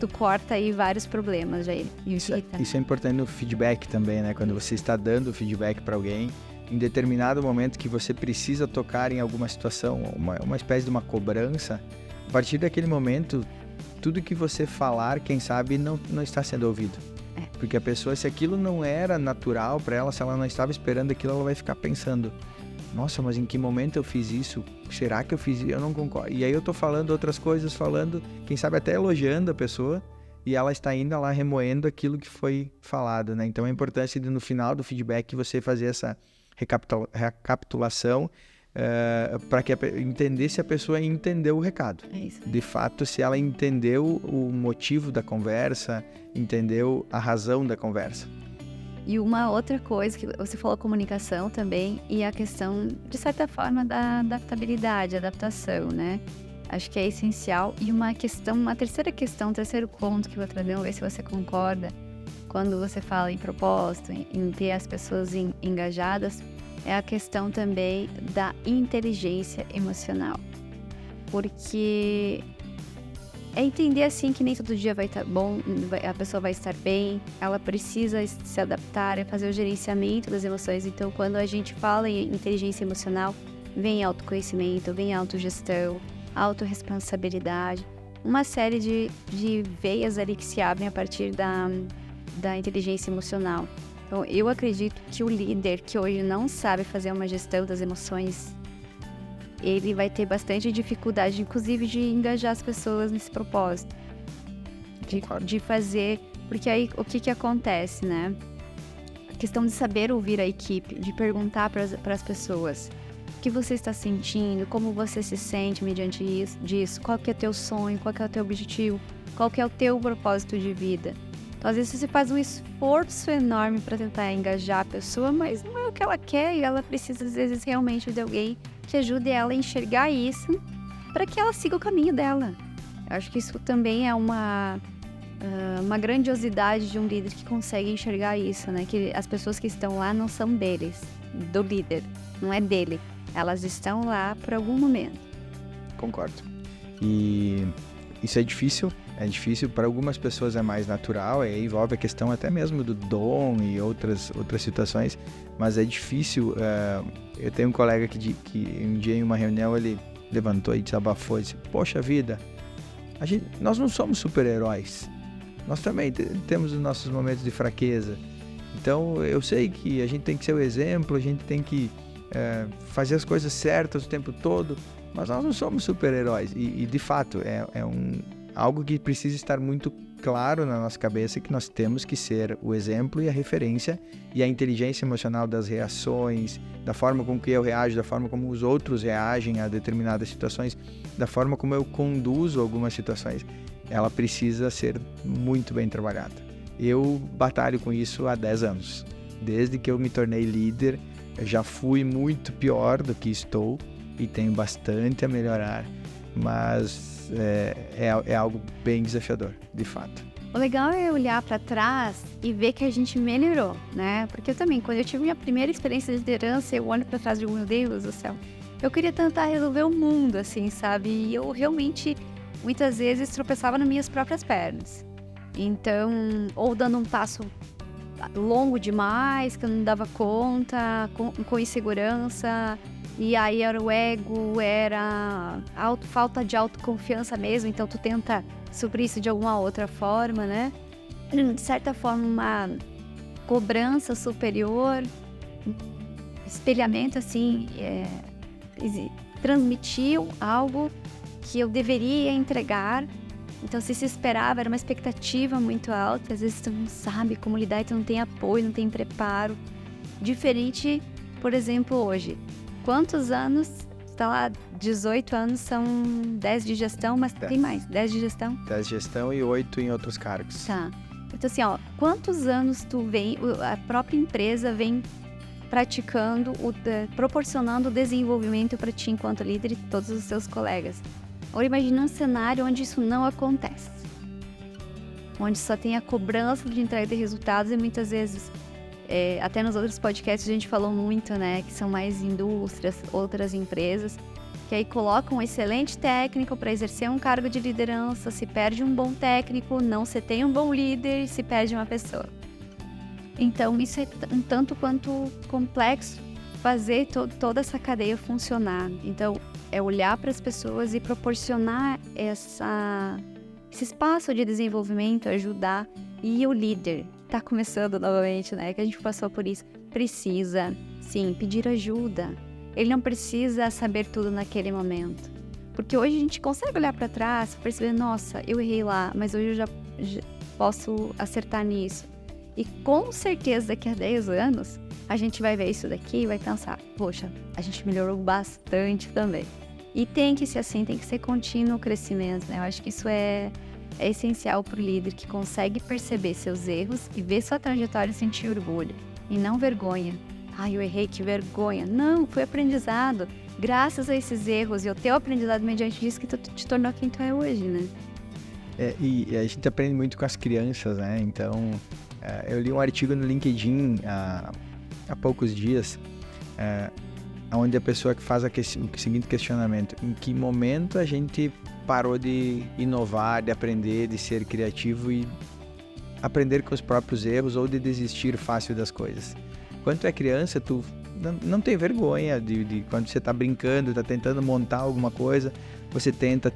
tu corta aí vários problemas, Jair. Isso é importante no feedback também, né? Quando você está dando feedback para alguém, em determinado momento que você precisa tocar em alguma situação, uma espécie de uma cobrança, a partir daquele momento, tudo que você falar, quem sabe, não está sendo ouvido. Porque a pessoa, se aquilo não era natural para ela, se ela não estava esperando aquilo, ela vai ficar pensando: nossa, mas em que momento eu fiz isso? Será que eu fiz isso? Eu não concordo. E aí eu tô falando outras coisas, quem sabe até elogiando a pessoa, e ela está ainda lá remoendo aquilo que foi falado, né? Então é importante no final do feedback você fazer essa recapitulação para que entender se a pessoa entendeu o recado. É isso. De fato, se ela entendeu o motivo da conversa, entendeu a razão da conversa. E uma outra coisa que você falou, comunicação também, e a questão, de certa forma, da adaptabilidade, adaptação, né? Acho que é essencial. E uma terceira questão, um terceiro ponto que eu vou trazer, vamos ver se você concorda, quando você fala em propósito, em ter as pessoas engajadas, é a questão também da inteligência emocional. Porque é entender assim que nem todo dia vai estar bom, a pessoa vai estar bem, ela precisa se adaptar, é fazer o gerenciamento das emoções. Então, quando a gente fala em inteligência emocional, vem autoconhecimento, vem autogestão, autorresponsabilidade, uma série de veias ali que se abrem a partir da inteligência emocional. Então, eu acredito que o líder que hoje não sabe fazer uma gestão das emoções, ele vai ter bastante dificuldade, inclusive, de engajar as pessoas nesse propósito. De fazer... Porque aí, o que acontece, né? A questão de saber ouvir a equipe, de perguntar para as pessoas o que você está sentindo, como você se sente mediante disso, qual que é o teu sonho, qual que é o teu objetivo, qual que é o teu propósito de vida. Então, às vezes você faz um esforço enorme para tentar engajar a pessoa, mas não é o que ela quer e ela precisa, às vezes, realmente de alguém que ajude ela a enxergar isso para que ela siga o caminho dela. Eu acho que isso também é uma grandiosidade de um líder que consegue enxergar isso, né? Que as pessoas que estão lá não são deles, do líder, não é dele. Elas estão lá por algum momento. Concordo. E isso é difícil para algumas pessoas, é mais natural, envolve a questão até mesmo do dom e outras situações, mas é difícil. Eu tenho um colega que um dia em uma reunião ele levantou e desabafou e disse: poxa vida, nós não somos super-heróis, nós também temos os nossos momentos de fraqueza, então eu sei que a gente tem que ser o exemplo, a gente tem que fazer as coisas certas o tempo todo, mas nós não somos super-heróis. E de fato, Algo que precisa estar muito claro na nossa cabeça, que nós temos que ser o exemplo e a referência, e a inteligência emocional das reações, da forma com que eu reajo, da forma como os outros reagem a determinadas situações, da forma como eu conduzo algumas situações, ela precisa ser muito bem trabalhada. Eu batalho com isso há 10 anos. Desde que eu me tornei líder, eu já fui muito pior do que estou e tenho bastante a melhorar, mas é algo bem desafiador, de fato. O legal é olhar para trás e ver que a gente melhorou, né? Porque eu também, quando eu tive minha primeira experiência de liderança, eu olho para trás e digo, meu Deus do céu, eu queria tentar resolver o mundo, assim, sabe? E eu realmente, muitas vezes, tropeçava nas minhas próprias pernas. Então, ou dando um passo longo demais, que eu não dava conta, com insegurança, e aí era o ego, era falta de autoconfiança mesmo, então tu tenta suprir isso de alguma outra forma, né? De certa forma, uma cobrança superior, espelhamento, assim, transmitiu algo que eu deveria entregar. Então, se esperava, era uma expectativa muito alta. Às vezes, tu não sabe como lidar, tu não tem apoio, não tem preparo. Diferente, por exemplo, hoje. Quantos anos? Está lá, 18 anos, são 10 de gestão, mas 10. Tem mais, 10 de gestão? 10 de gestão e 8 em outros cargos. Tá. Então, assim, quantos anos a própria empresa vem praticando, proporcionando o desenvolvimento para ti enquanto líder e todos os seus colegas? Agora imagina um cenário onde isso não acontece. Onde só tem a cobrança de entrega de resultados e muitas vezes, até nos outros podcasts a gente falou muito, né? Que são mais indústrias, outras empresas, que aí colocam um excelente técnico para exercer um cargo de liderança, se perde um bom técnico, não se tem um bom líder, se perde uma pessoa. Então isso é um tanto quanto complexo fazer toda essa cadeia funcionar. Então, é olhar para as pessoas e proporcionar esse espaço de desenvolvimento, ajudar. E o líder está começando novamente, né? Que a gente passou por isso. Precisa, sim, pedir ajuda. Ele não precisa saber tudo naquele momento. Porque hoje a gente consegue olhar para trás e perceber, nossa, eu errei lá, mas hoje eu já posso acertar nisso. E com certeza daqui a 10 anos, a gente vai ver isso daqui e vai pensar, poxa, a gente melhorou bastante também. E tem que ser assim, tem que ser contínuo o crescimento, né? Eu acho que isso é essencial para o líder que consegue perceber seus erros e ver sua trajetória e sentir orgulho. E não vergonha. Ai, eu errei, que vergonha. Não, foi aprendizado. Graças a esses erros e ao teu aprendizado mediante disso que tu te tornou quem tu é hoje, né? E a gente aprende muito com as crianças, né? Então, eu li um artigo no LinkedIn há poucos dias, onde a pessoa que faz o seguinte questionamento: em que momento a gente parou de inovar, de aprender, de ser criativo e aprender com os próprios erros ou de desistir fácil das coisas? Quando tu é criança, tu não tem vergonha de quando você está brincando, está tentando montar alguma coisa, você tenta,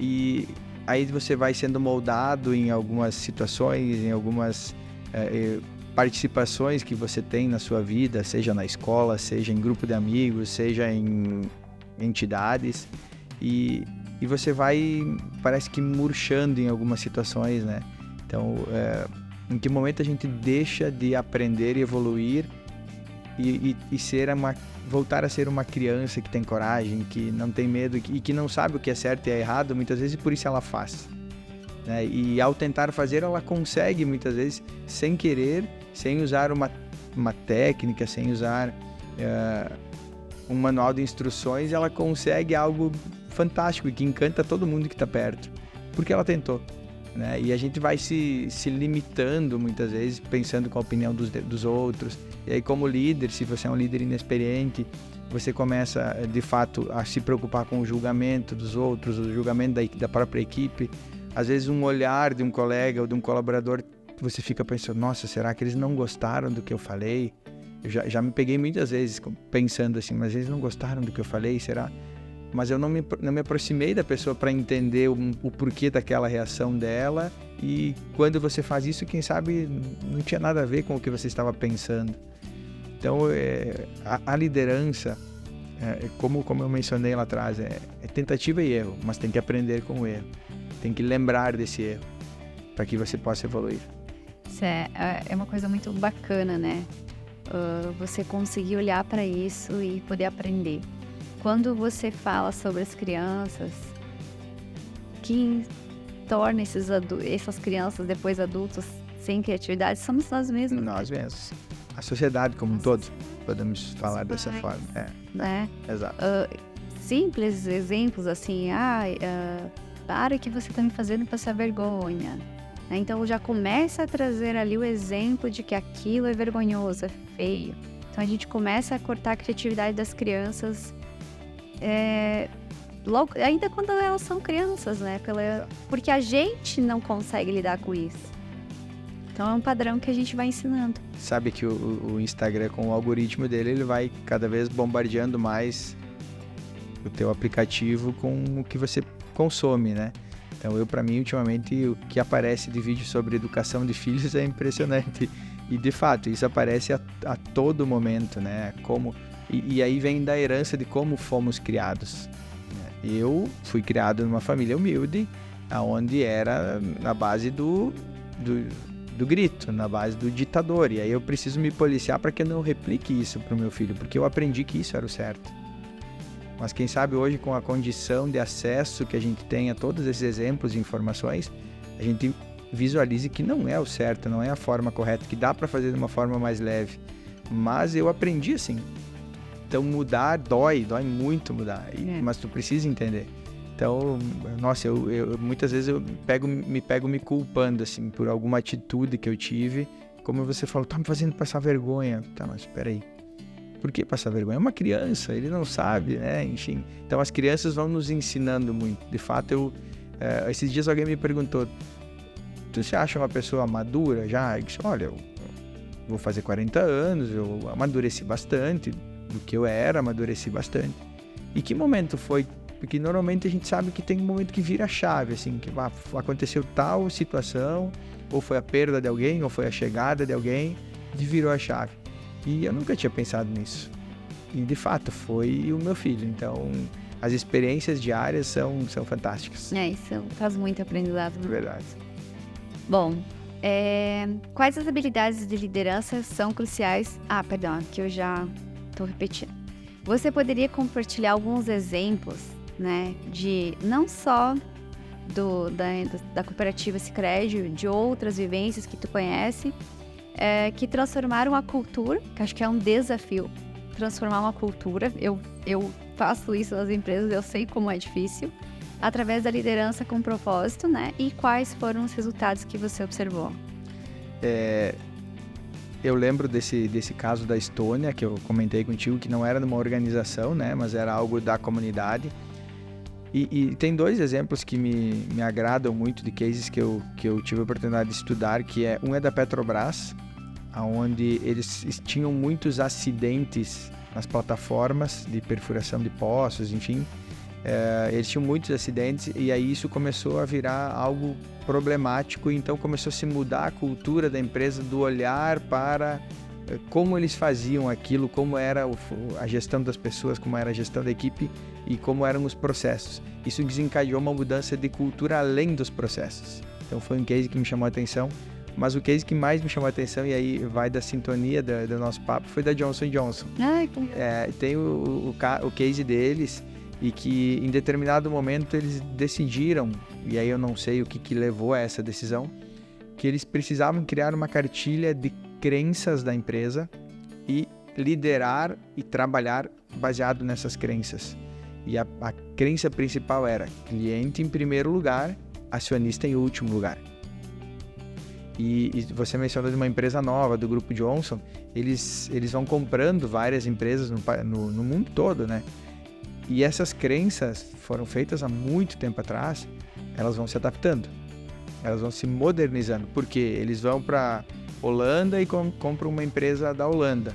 e aí você vai sendo moldado em algumas situações, em algumas participações que você tem na sua vida, seja na escola, seja em grupo de amigos, seja em entidades, e você vai, parece que murchando em algumas situações, né? Então, em que momento a gente deixa de aprender e evoluir e voltar a ser uma criança que tem coragem, que não tem medo e que não sabe o que é certo e é errado, muitas vezes, e por isso ela faz, né? E ao tentar fazer, ela consegue, muitas vezes, sem querer, sem usar uma técnica, sem usar um manual de instruções, ela consegue algo fantástico e que encanta todo mundo que está perto, porque ela tentou, né? E a gente vai se limitando, muitas vezes, pensando com a opinião dos outros. E aí, como líder, se você é um líder inexperiente, você começa, de fato, a se preocupar com o julgamento dos outros, o julgamento da própria equipe. Às vezes, um olhar de um colega ou de um colaborador, você fica pensando, nossa, será que eles não gostaram do que eu falei? Eu já me peguei muitas vezes pensando assim, mas eles não gostaram do que eu falei, será? Mas eu não me aproximei da pessoa para entender o porquê daquela reação dela, e quando você faz isso, quem sabe não tinha nada a ver com o que você estava pensando. Então, a liderança, como eu mencionei lá atrás, é tentativa e erro, mas tem que aprender com o erro. tem que lembrar desse erro para que você possa evoluir. Isso é uma coisa muito bacana, né? Você conseguir olhar para isso e poder aprender. Quando você fala sobre as crianças, quem torna essas crianças depois adultos sem criatividade somos nós mesmos. Nós mesmos. A sociedade como um todo, podemos falar dessa forma. Né? Exato. Simples exemplos assim, para que você está me fazendo passar vergonha. Então já começa a trazer ali o exemplo de que aquilo é vergonhoso, é feio. Então a gente começa a cortar a criatividade das crianças, logo, ainda quando elas são crianças, né? Porque a gente não consegue lidar com isso. Então é um padrão que a gente vai ensinando. Sabe que o Instagram, com o algoritmo dele, ele vai cada vez bombardeando mais o teu aplicativo com o que você consome, né? Então para mim, ultimamente, o que aparece de vídeo sobre educação de filhos é impressionante. E, de fato, isso aparece a todo momento, né? E aí vem da herança de como fomos criados. Eu fui criado numa família humilde, onde era na base do grito, na base do ditador. E aí eu preciso me policiar para que eu não replique isso para o meu filho, porque eu aprendi que isso era o certo. Mas quem sabe hoje, com a condição de acesso que a gente tem a todos esses exemplos e informações, a gente visualize que não é o certo, não é a forma correta, que dá para fazer de uma forma mais leve. Mas eu aprendi assim. Então mudar dói muito mudar, mas tu precisa entender. Então, nossa, eu muitas vezes me pego me culpando assim, por alguma atitude que eu tive. Como você falou, tá me fazendo passar vergonha. Tá, mas espera aí. Por que passar vergonha? É uma criança, ele não sabe, né? Enfim. Então as crianças vão nos ensinando muito. De fato, esses dias alguém me perguntou, tu se acha uma pessoa madura já? Eu disse, olha, eu vou fazer 40 anos, eu amadureci bastante do que eu era, amadureci bastante. E que momento foi? Porque normalmente a gente sabe que tem um momento que vira a chave, assim, que aconteceu tal situação, ou foi a perda de alguém, ou foi a chegada de alguém, e virou a chave. E eu nunca tinha pensado nisso. E de fato foi o meu filho. Então as experiências diárias são fantásticas. Isso faz muito aprendizado. Verdade. Bom, quais as habilidades de liderança são cruciais? Perdão, que eu já estou repetindo. Você poderia compartilhar alguns exemplos, né, de não só da cooperativa Sicredi, de outras vivências que tu conhece, que transformaram a cultura, que acho que é um desafio, transformar uma cultura. Eu faço isso nas empresas, eu sei como é difícil, através da liderança com propósito, né? E quais foram os resultados que você observou? Eu lembro desse caso da Estônia, que eu comentei contigo, que não era numa organização, né? Mas era algo da comunidade. E tem dois exemplos que me agradam muito de cases que eu tive a oportunidade de estudar, que um é da Petrobras, onde eles tinham muitos acidentes nas plataformas de perfuração de poços, enfim. Eles tinham muitos acidentes e aí isso começou a virar algo problemático, então começou a se mudar a cultura da empresa, do olhar para como eles faziam aquilo, como era a gestão das pessoas, como era a gestão da equipe e como eram os processos. Isso desencadeou uma mudança de cultura além dos processos. Então foi um case que me chamou a atenção, mas o case que mais me chamou a atenção, e aí vai da sintonia do nosso papo, foi da Johnson & Johnson. Tem o case deles, e que em determinado momento eles decidiram, e aí eu não sei o que levou a essa decisão, que eles precisavam criar uma cartilha de crenças da empresa e liderar e trabalhar baseado nessas crenças. E a crença principal era cliente em primeiro lugar, acionista em último lugar. E você mencionou de uma empresa nova, do Grupo Johnson, eles vão comprando várias empresas no mundo todo, né? E essas crenças foram feitas há muito tempo atrás, elas vão se adaptando, elas vão se modernizando, porque eles vão para Holanda e compram uma empresa da Holanda.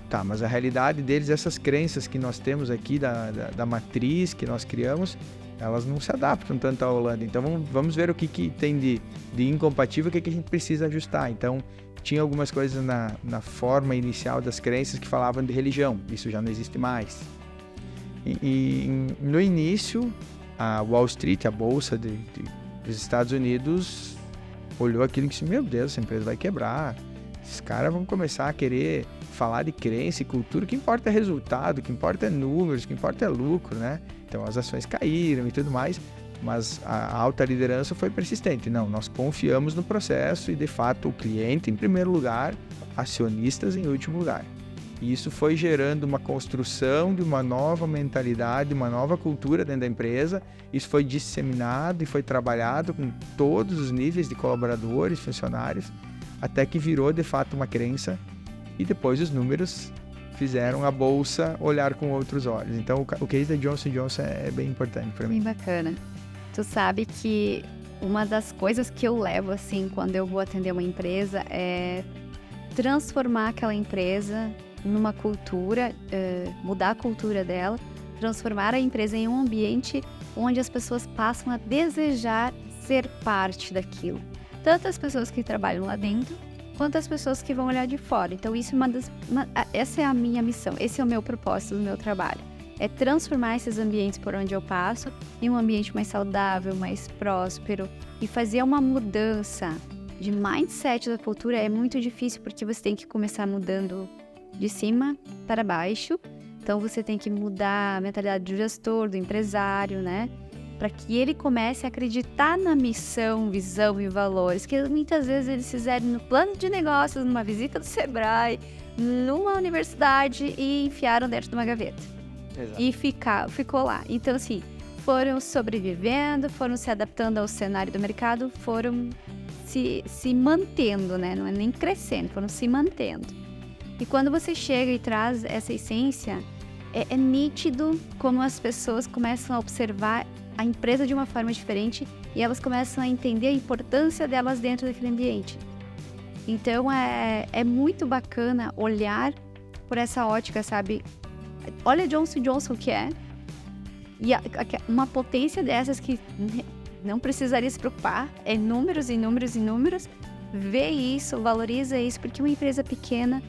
Tá, mas a realidade deles, essas crenças que nós temos aqui, da matriz que nós criamos, elas não se adaptam tanto à Holanda. Então vamos ver o que tem de incompatível, o que a gente precisa ajustar. Então tinha algumas coisas na forma inicial das crenças que falavam de religião, isso já não existe mais. E no início, a Wall Street, a bolsa dos Estados Unidos, olhou aquilo e disse, meu Deus, essa empresa vai quebrar. Esses caras vão começar a querer falar de crença e cultura. O que importa é resultado, o que importa é números, o que importa é lucro, né? Então as ações caíram e tudo mais, mas a alta liderança foi persistente. Não, nós confiamos no processo e, de fato, o cliente em primeiro lugar, acionistas em último lugar. E isso foi gerando uma construção de uma nova mentalidade, uma nova cultura dentro da empresa. Isso foi disseminado e foi trabalhado com todos os níveis de colaboradores, funcionários, até que virou, de fato, uma crença. E depois os números fizeram a bolsa olhar com outros olhos. Então, o case da Johnson & Johnson é bem importante para mim. Bem bacana. Tu sabe que uma das coisas que eu levo, assim, quando eu vou atender uma empresa é transformar aquela empresa numa cultura, mudar a cultura dela, transformar a empresa em um ambiente onde as pessoas passam a desejar ser parte daquilo. Tanto as pessoas que trabalham lá dentro, quanto as pessoas que vão olhar de fora. Então, isso essa é a minha missão, esse é o meu propósito do meu trabalho. É transformar esses ambientes por onde eu passo em um ambiente mais saudável, mais próspero e fazer uma mudança de mindset da cultura. É muito difícil porque você tem que começar mudando de cima para baixo. Então, você tem que mudar a mentalidade do gestor, do empresário, né? Para que ele comece a acreditar na missão, visão e valores que muitas vezes eles fizeram no plano de negócios, numa visita do Sebrae, numa universidade e enfiaram dentro de uma gaveta. Exato. E ficou lá. Então, assim, foram sobrevivendo, foram se adaptando ao cenário do mercado, foram se mantendo, né? Não é nem crescendo, foram se mantendo. E quando você chega e traz essa essência, é nítido como as pessoas começam a observar a empresa de uma forma diferente e elas começam a entender a importância delas dentro daquele ambiente. Então, é muito bacana olhar por essa ótica, sabe? Olha a Johnson & Johnson que é, e uma potência dessas que não precisaria se preocupar, é números e números e números, vê isso, valoriza isso, porque uma empresa pequena,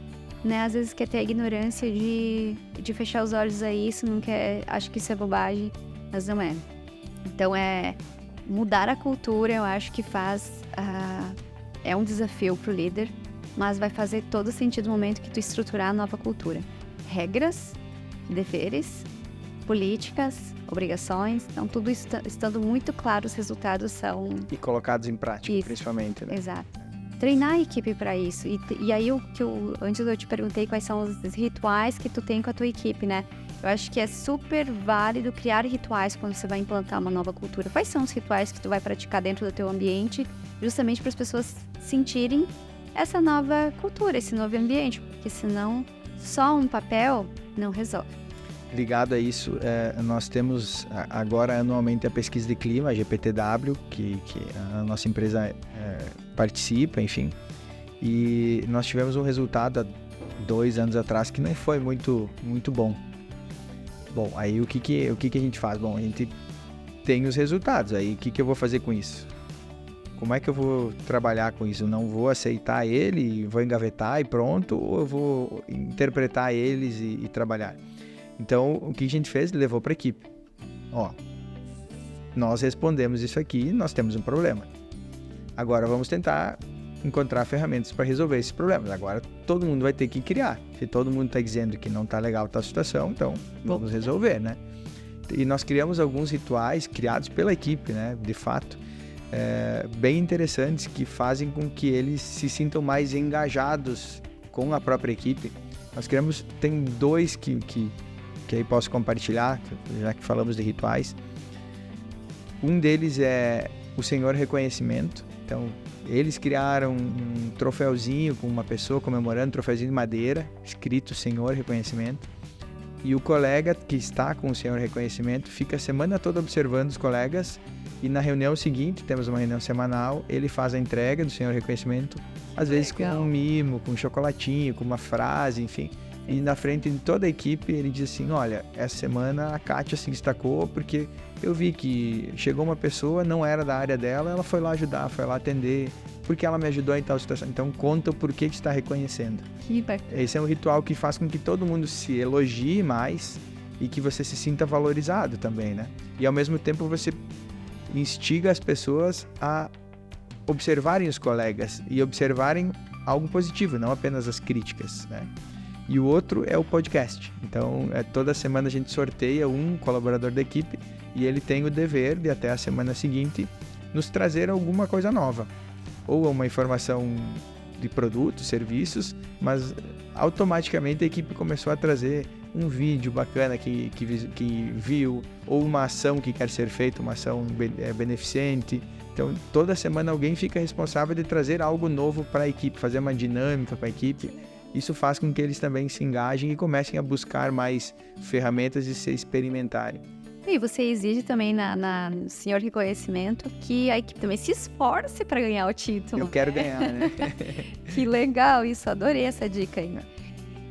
né, às vezes quer ter a ignorância de fechar os olhos a isso, não quer, acho que isso é bobagem, mas não é. Então, mudar a cultura, eu acho que é um desafio para o líder, mas vai fazer todo sentido no momento que tu estruturar a nova cultura. Regras, deveres, políticas, obrigações, então tudo estando muito claro, os resultados são... E colocados em prática, isso, principalmente, né? Exato. Treinar a equipe para isso. E aí, antes eu te perguntei quais são os rituais que tu tem com a tua equipe, né? Eu acho que é super válido criar rituais quando você vai implantar uma nova cultura. Quais são os rituais que tu vai praticar dentro do teu ambiente, justamente para as pessoas sentirem essa nova cultura, esse novo ambiente? Porque senão, só um papel não resolve. Ligado a isso, nós temos agora anualmente a pesquisa de clima, a GPTW, que a nossa empresa participa, enfim. E nós tivemos um resultado há 2 anos atrás que não foi muito bom. Bom, aí o que a gente faz? Bom, a gente tem os resultados, aí o que eu vou fazer com isso? Como é que eu vou trabalhar com isso? Eu não vou aceitar ele, vou engavetar e pronto, ou eu vou interpretar eles e trabalhar? Então, o que a gente fez? Levou para a equipe. Ó, nós respondemos isso aqui, nós temos um problema. Agora vamos tentar encontrar ferramentas para resolver esses problemas. Agora todo mundo vai ter que criar. Se todo mundo está dizendo que não está legal tal situação, então vamos resolver, né? E nós criamos alguns rituais criados pela equipe, né? De fato, bem interessantes, que fazem com que eles se sintam mais engajados com a própria equipe. Nós criamos, tem 2 que aí posso compartilhar, já que falamos de rituais. Um deles é o Senhor Reconhecimento. Então, eles criaram um troféuzinho com uma pessoa comemorando, um troféuzinho de madeira, escrito Senhor Reconhecimento. E o colega que está com o Senhor Reconhecimento fica a semana toda observando os colegas e na reunião seguinte, temos uma reunião semanal, ele faz a entrega do Senhor Reconhecimento, às vezes com um mimo, com um chocolatinho, com uma frase, enfim. E na frente de toda a equipe ele diz assim, olha, essa semana a Kátia se destacou porque eu vi que chegou uma pessoa, não era da área dela, ela foi lá ajudar, foi lá atender, porque ela me ajudou em tal situação. Então conta o porquê que está reconhecendo. Que bacana. Esse é um ritual que faz com que todo mundo se elogie mais e que você se sinta valorizado também, né? E ao mesmo tempo você instiga as pessoas a observarem os colegas e observarem algo positivo, não apenas as críticas, né? E o outro é o podcast. Então, toda semana a gente sorteia um colaborador da equipe e ele tem o dever de, até a semana seguinte, nos trazer alguma coisa nova. Ou uma informação de produtos, serviços, mas automaticamente a equipe começou a trazer um vídeo bacana que viu, ou uma ação que quer ser feita, uma ação beneficente. Então, toda semana alguém fica responsável de trazer algo novo para a equipe, fazer uma dinâmica para a equipe. Isso faz com que eles também se engajem e comecem a buscar mais ferramentas e se experimentarem. E você exige também no senhor reconhecimento que a equipe também se esforce para ganhar o título. Eu quero ganhar, né? Que legal isso, adorei essa dica aí.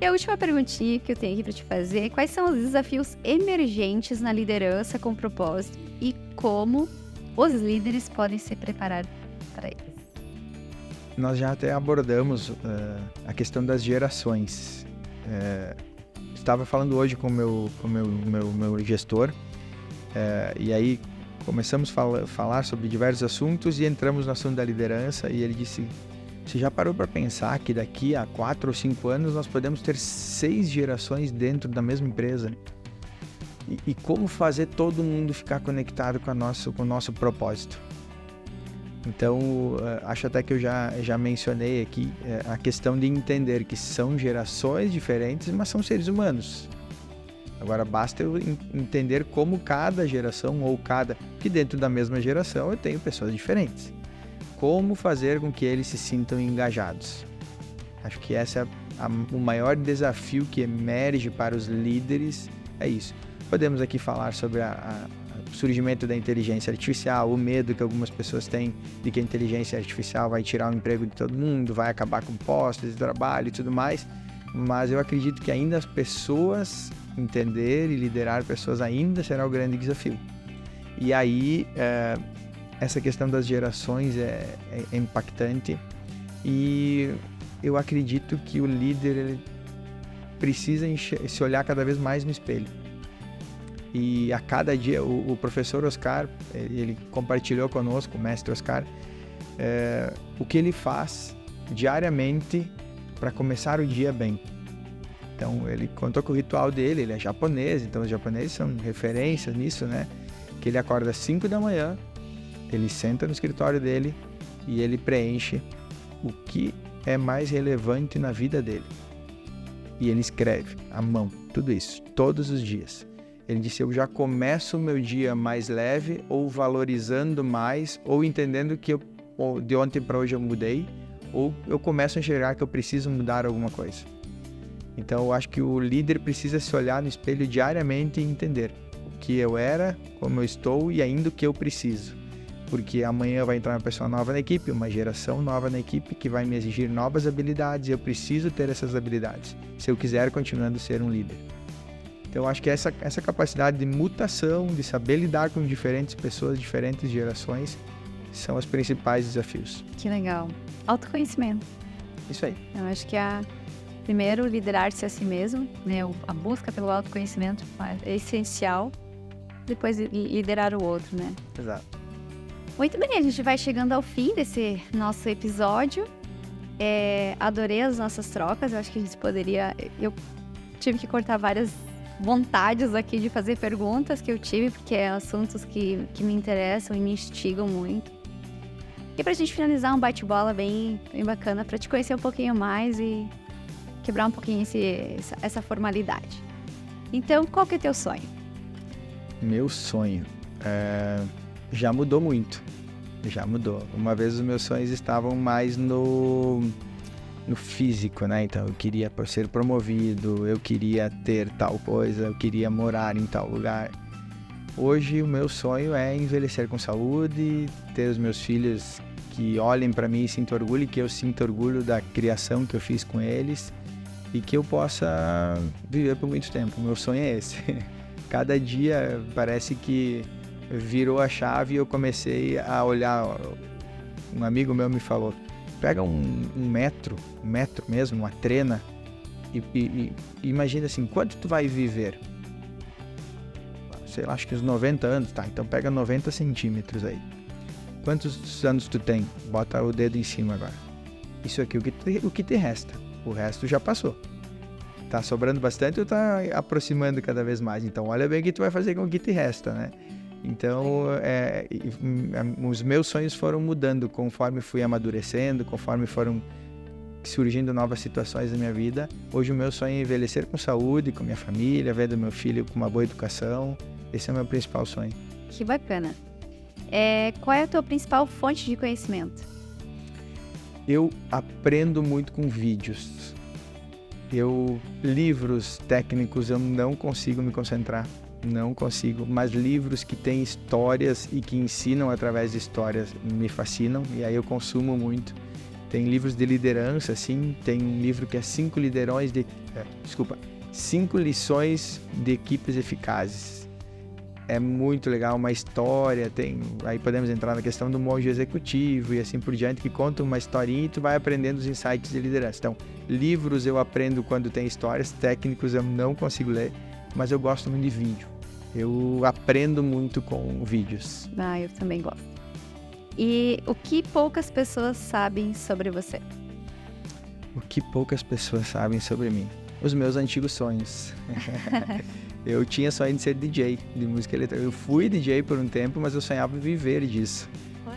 E a última perguntinha que eu tenho aqui para te fazer é: quais são os desafios emergentes na liderança com propósito e como os líderes podem se preparar para eles? Nós já até abordamos a questão das gerações. Estava falando hoje com o meu gestor, e aí começamos a falar sobre diversos assuntos e entramos no assunto da liderança, e ele disse: você já parou para pensar que daqui a 4 ou 5 anos nós podemos ter 6 gerações dentro da mesma empresa? E como fazer todo mundo ficar conectado com o nosso propósito? Então, acho até que eu já mencionei aqui a questão de entender que são gerações diferentes, mas são seres humanos. Agora, basta eu entender como cada geração que dentro da mesma geração eu tenho pessoas diferentes. Como fazer com que eles se sintam engajados? Acho que esse é o maior desafio que emerge para os líderes, é isso. Podemos aqui falar sobre o surgimento da inteligência artificial, o medo que algumas pessoas têm de que a inteligência artificial vai tirar o emprego de todo mundo, vai acabar com postos de trabalho e tudo mais, mas eu acredito que ainda as pessoas entender e liderar pessoas ainda será o grande desafio. E aí, essa questão das gerações é impactante, e eu acredito que o líder ele precisa se olhar cada vez mais no espelho. E a cada dia, o professor Oscar, ele compartilhou conosco, o mestre Oscar, o que ele faz diariamente para começar o dia bem. Então, ele contou que o ritual dele, ele é japonês, então os japoneses são referências nisso, né? Que ele acorda às 5 da manhã, ele senta no escritório dele e ele preenche o que é mais relevante na vida dele. E ele escreve à mão, tudo isso, todos os dias. Ele disse: eu já começo o meu dia mais leve, ou valorizando mais, ou entendendo que de ontem para hoje eu mudei, ou eu começo a enxergar que eu preciso mudar alguma coisa. Então eu acho que o líder precisa se olhar no espelho diariamente e entender o que eu era, como eu estou e ainda o que eu preciso. Porque amanhã vai entrar uma pessoa nova na equipe, uma geração nova na equipe que vai me exigir novas habilidades, e eu preciso ter essas habilidades se eu quiser continuando a ser um líder. Então, eu acho que essa capacidade de mutação, de saber lidar com diferentes pessoas, diferentes gerações, são os principais desafios. Que legal. Autoconhecimento. Isso aí. Eu acho que primeiro, liderar-se a si mesmo, né? A busca pelo autoconhecimento é essencial. Depois, liderar o outro, né? Exato. Muito bem, a gente vai chegando ao fim desse nosso episódio. Adorei as nossas trocas. Eu acho que a gente poderia... Eu tive que cortar várias vontades aqui de fazer perguntas que eu tive, porque é assuntos que me interessam e me instigam muito. E pra gente finalizar, um bate-bola bem bacana, pra te conhecer um pouquinho mais e quebrar um pouquinho essa formalidade. Então, qual que é teu sonho? Meu sonho já mudou muito. Já mudou. Uma vez os meus sonhos estavam mais no físico, né? Então eu queria ser promovido, eu queria ter tal coisa, eu queria morar em tal lugar. Hoje o meu sonho é envelhecer com saúde, ter os meus filhos que olhem para mim e sintam orgulho, e que eu sinta orgulho da criação que eu fiz com eles, e que eu possa viver por muito tempo. O meu sonho é esse. Cada dia parece que virou a chave e eu comecei a olhar. Um amigo meu me falou: pega um metro mesmo, uma trena, e imagina assim, quanto tu vai viver? sei lá, acho que uns 90 anos, tá? Então pega 90 centímetros aí. Quantos anos tu tem? Bota o dedo em cima agora. Isso aqui é o que te resta. O resto já passou. Tá sobrando bastante ou tá aproximando cada vez mais? Então olha bem o que tu vai fazer com o que te resta, né? Então os meus sonhos foram mudando conforme fui amadurecendo, conforme foram surgindo novas situações na minha vida. Hoje o meu sonho é envelhecer com saúde, com minha família, ver do meu filho com uma boa educação. Esse é o meu principal sonho. Que bacana. Qual é a tua principal fonte de conhecimento? Eu aprendo muito com vídeos. Livros técnicos eu não consigo me concentrar. Não consigo. Mas livros que têm histórias e que ensinam através de histórias me fascinam. E aí eu consumo muito. Tem livros de liderança, assim. Tem um livro que é 5 lições de equipes eficazes. É muito legal, uma história, aí podemos entrar na questão do monge executivo e assim por diante, que conta uma historinha e tu vai aprendendo os insights de liderança. Então, livros eu aprendo quando tem histórias, técnicos eu não consigo ler, mas eu gosto muito de vídeo. Eu aprendo muito com vídeos. Eu também gosto. E o que poucas pessoas sabem sobre você? O que poucas pessoas sabem sobre mim? Os meus antigos sonhos. Eu tinha sonho de ser DJ de música eletrônica. Eu fui DJ por um tempo, mas eu sonhava em viver disso.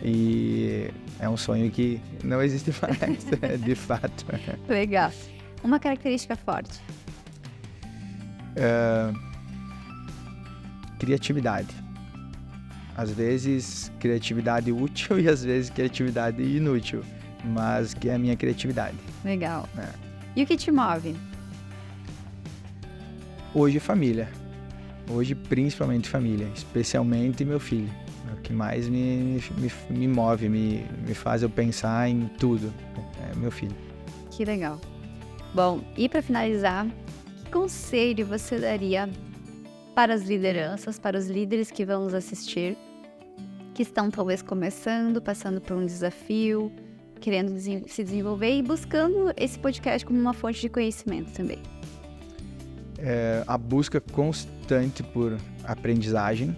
E é um sonho que não existe mais, de fato. Legal. Uma característica forte? Criatividade. Às vezes, criatividade útil e às vezes criatividade inútil. Mas que é a minha criatividade. Legal. E o que te move? Hoje, família. Hoje, principalmente família. Especialmente meu filho. É o que mais me move, me faz eu pensar em tudo. É meu filho. Que legal. Bom, e para finalizar, que conselho você daria para as lideranças, para os líderes que vão nos assistir, que estão talvez começando, passando por um desafio, querendo se desenvolver e buscando esse podcast como uma fonte de conhecimento também? A busca constante por aprendizagem,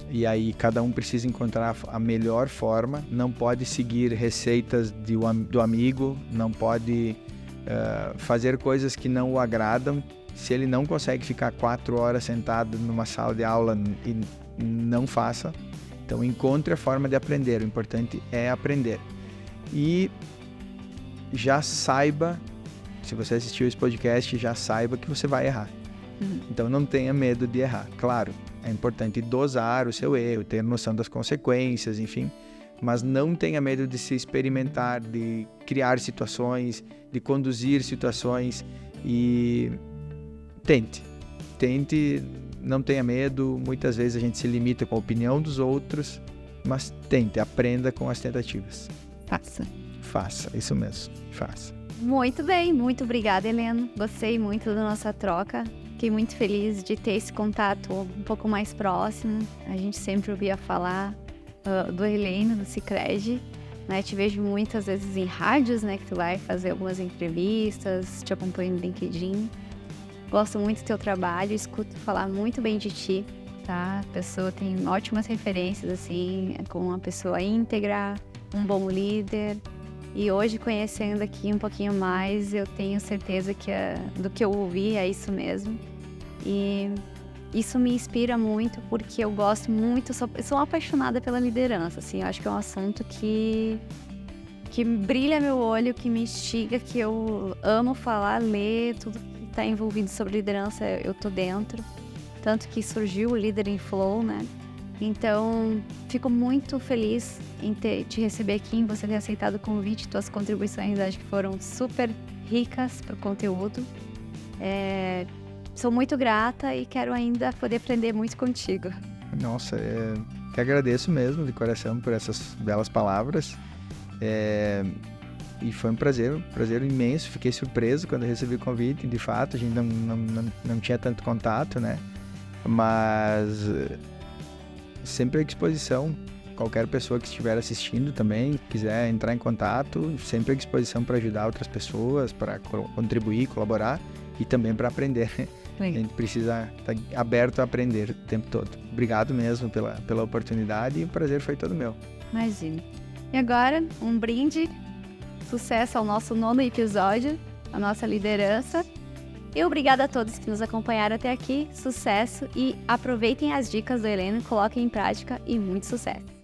e aí cada um precisa encontrar a melhor forma, não pode seguir receitas do amigo, não pode fazer coisas que não o agradam. Se ele não consegue ficar 4 horas sentado numa sala de aula, não faça. Então encontre a forma de aprender, o importante é aprender. E já saiba, se você assistiu esse podcast, já saiba que você vai errar. Então não tenha medo de errar. Claro, é importante dosar o seu erro, ter noção das consequências, enfim. Mas não tenha medo de se experimentar, de criar situações, de conduzir situações e tente, não tenha medo. Muitas vezes a gente se limita com a opinião dos outros, mas tente, aprenda com as tentativas. Faça, isso mesmo, faça. Muito bem, muito obrigada, Heleno. Gostei muito da nossa troca. Fiquei muito feliz de ter esse contato um pouco mais próximo. A gente sempre ouvia falar do Heleno, do Sicredi, né? Te vejo muitas vezes em rádios, né? Que tu vai fazer algumas entrevistas, te acompanho no LinkedIn. Gosto muito do teu trabalho, escuto falar muito bem de ti, tá? A pessoa tem ótimas referências, assim, como uma pessoa íntegra, um bom líder. E hoje, conhecendo aqui um pouquinho mais, eu tenho certeza que do que eu ouvi é isso mesmo. E isso me inspira muito, porque eu gosto muito, eu sou apaixonada pela liderança, assim, eu acho que é um assunto que brilha meu olho, que me instiga, que eu amo falar, ler, tudo que está envolvido sobre liderança, eu tô dentro. Tanto que surgiu o Líder em Flow, né? Então, fico muito feliz em te receber aqui, em você ter aceitado o convite. Tuas contribuições acho que foram super ricas para o conteúdo. Sou muito grata e quero ainda poder aprender muito contigo. Nossa, que agradeço mesmo de coração por essas belas palavras. E foi um prazer imenso. Fiquei surpreso quando recebi o convite. De fato, a gente não tinha tanto contato, né? Mas sempre à disposição. Qualquer pessoa que estiver assistindo também, quiser entrar em contato, sempre à disposição para ajudar outras pessoas, para contribuir, colaborar e também para aprender. A gente precisa estar aberto a aprender o tempo todo. Obrigado mesmo pela oportunidade e o prazer foi todo meu. Imagina. E agora, um brinde, sucesso ao nosso 9º episódio, a nossa liderança. E obrigada a todos que nos acompanharam até aqui, sucesso e aproveitem as dicas do Heleno, coloquem em prática e muito sucesso!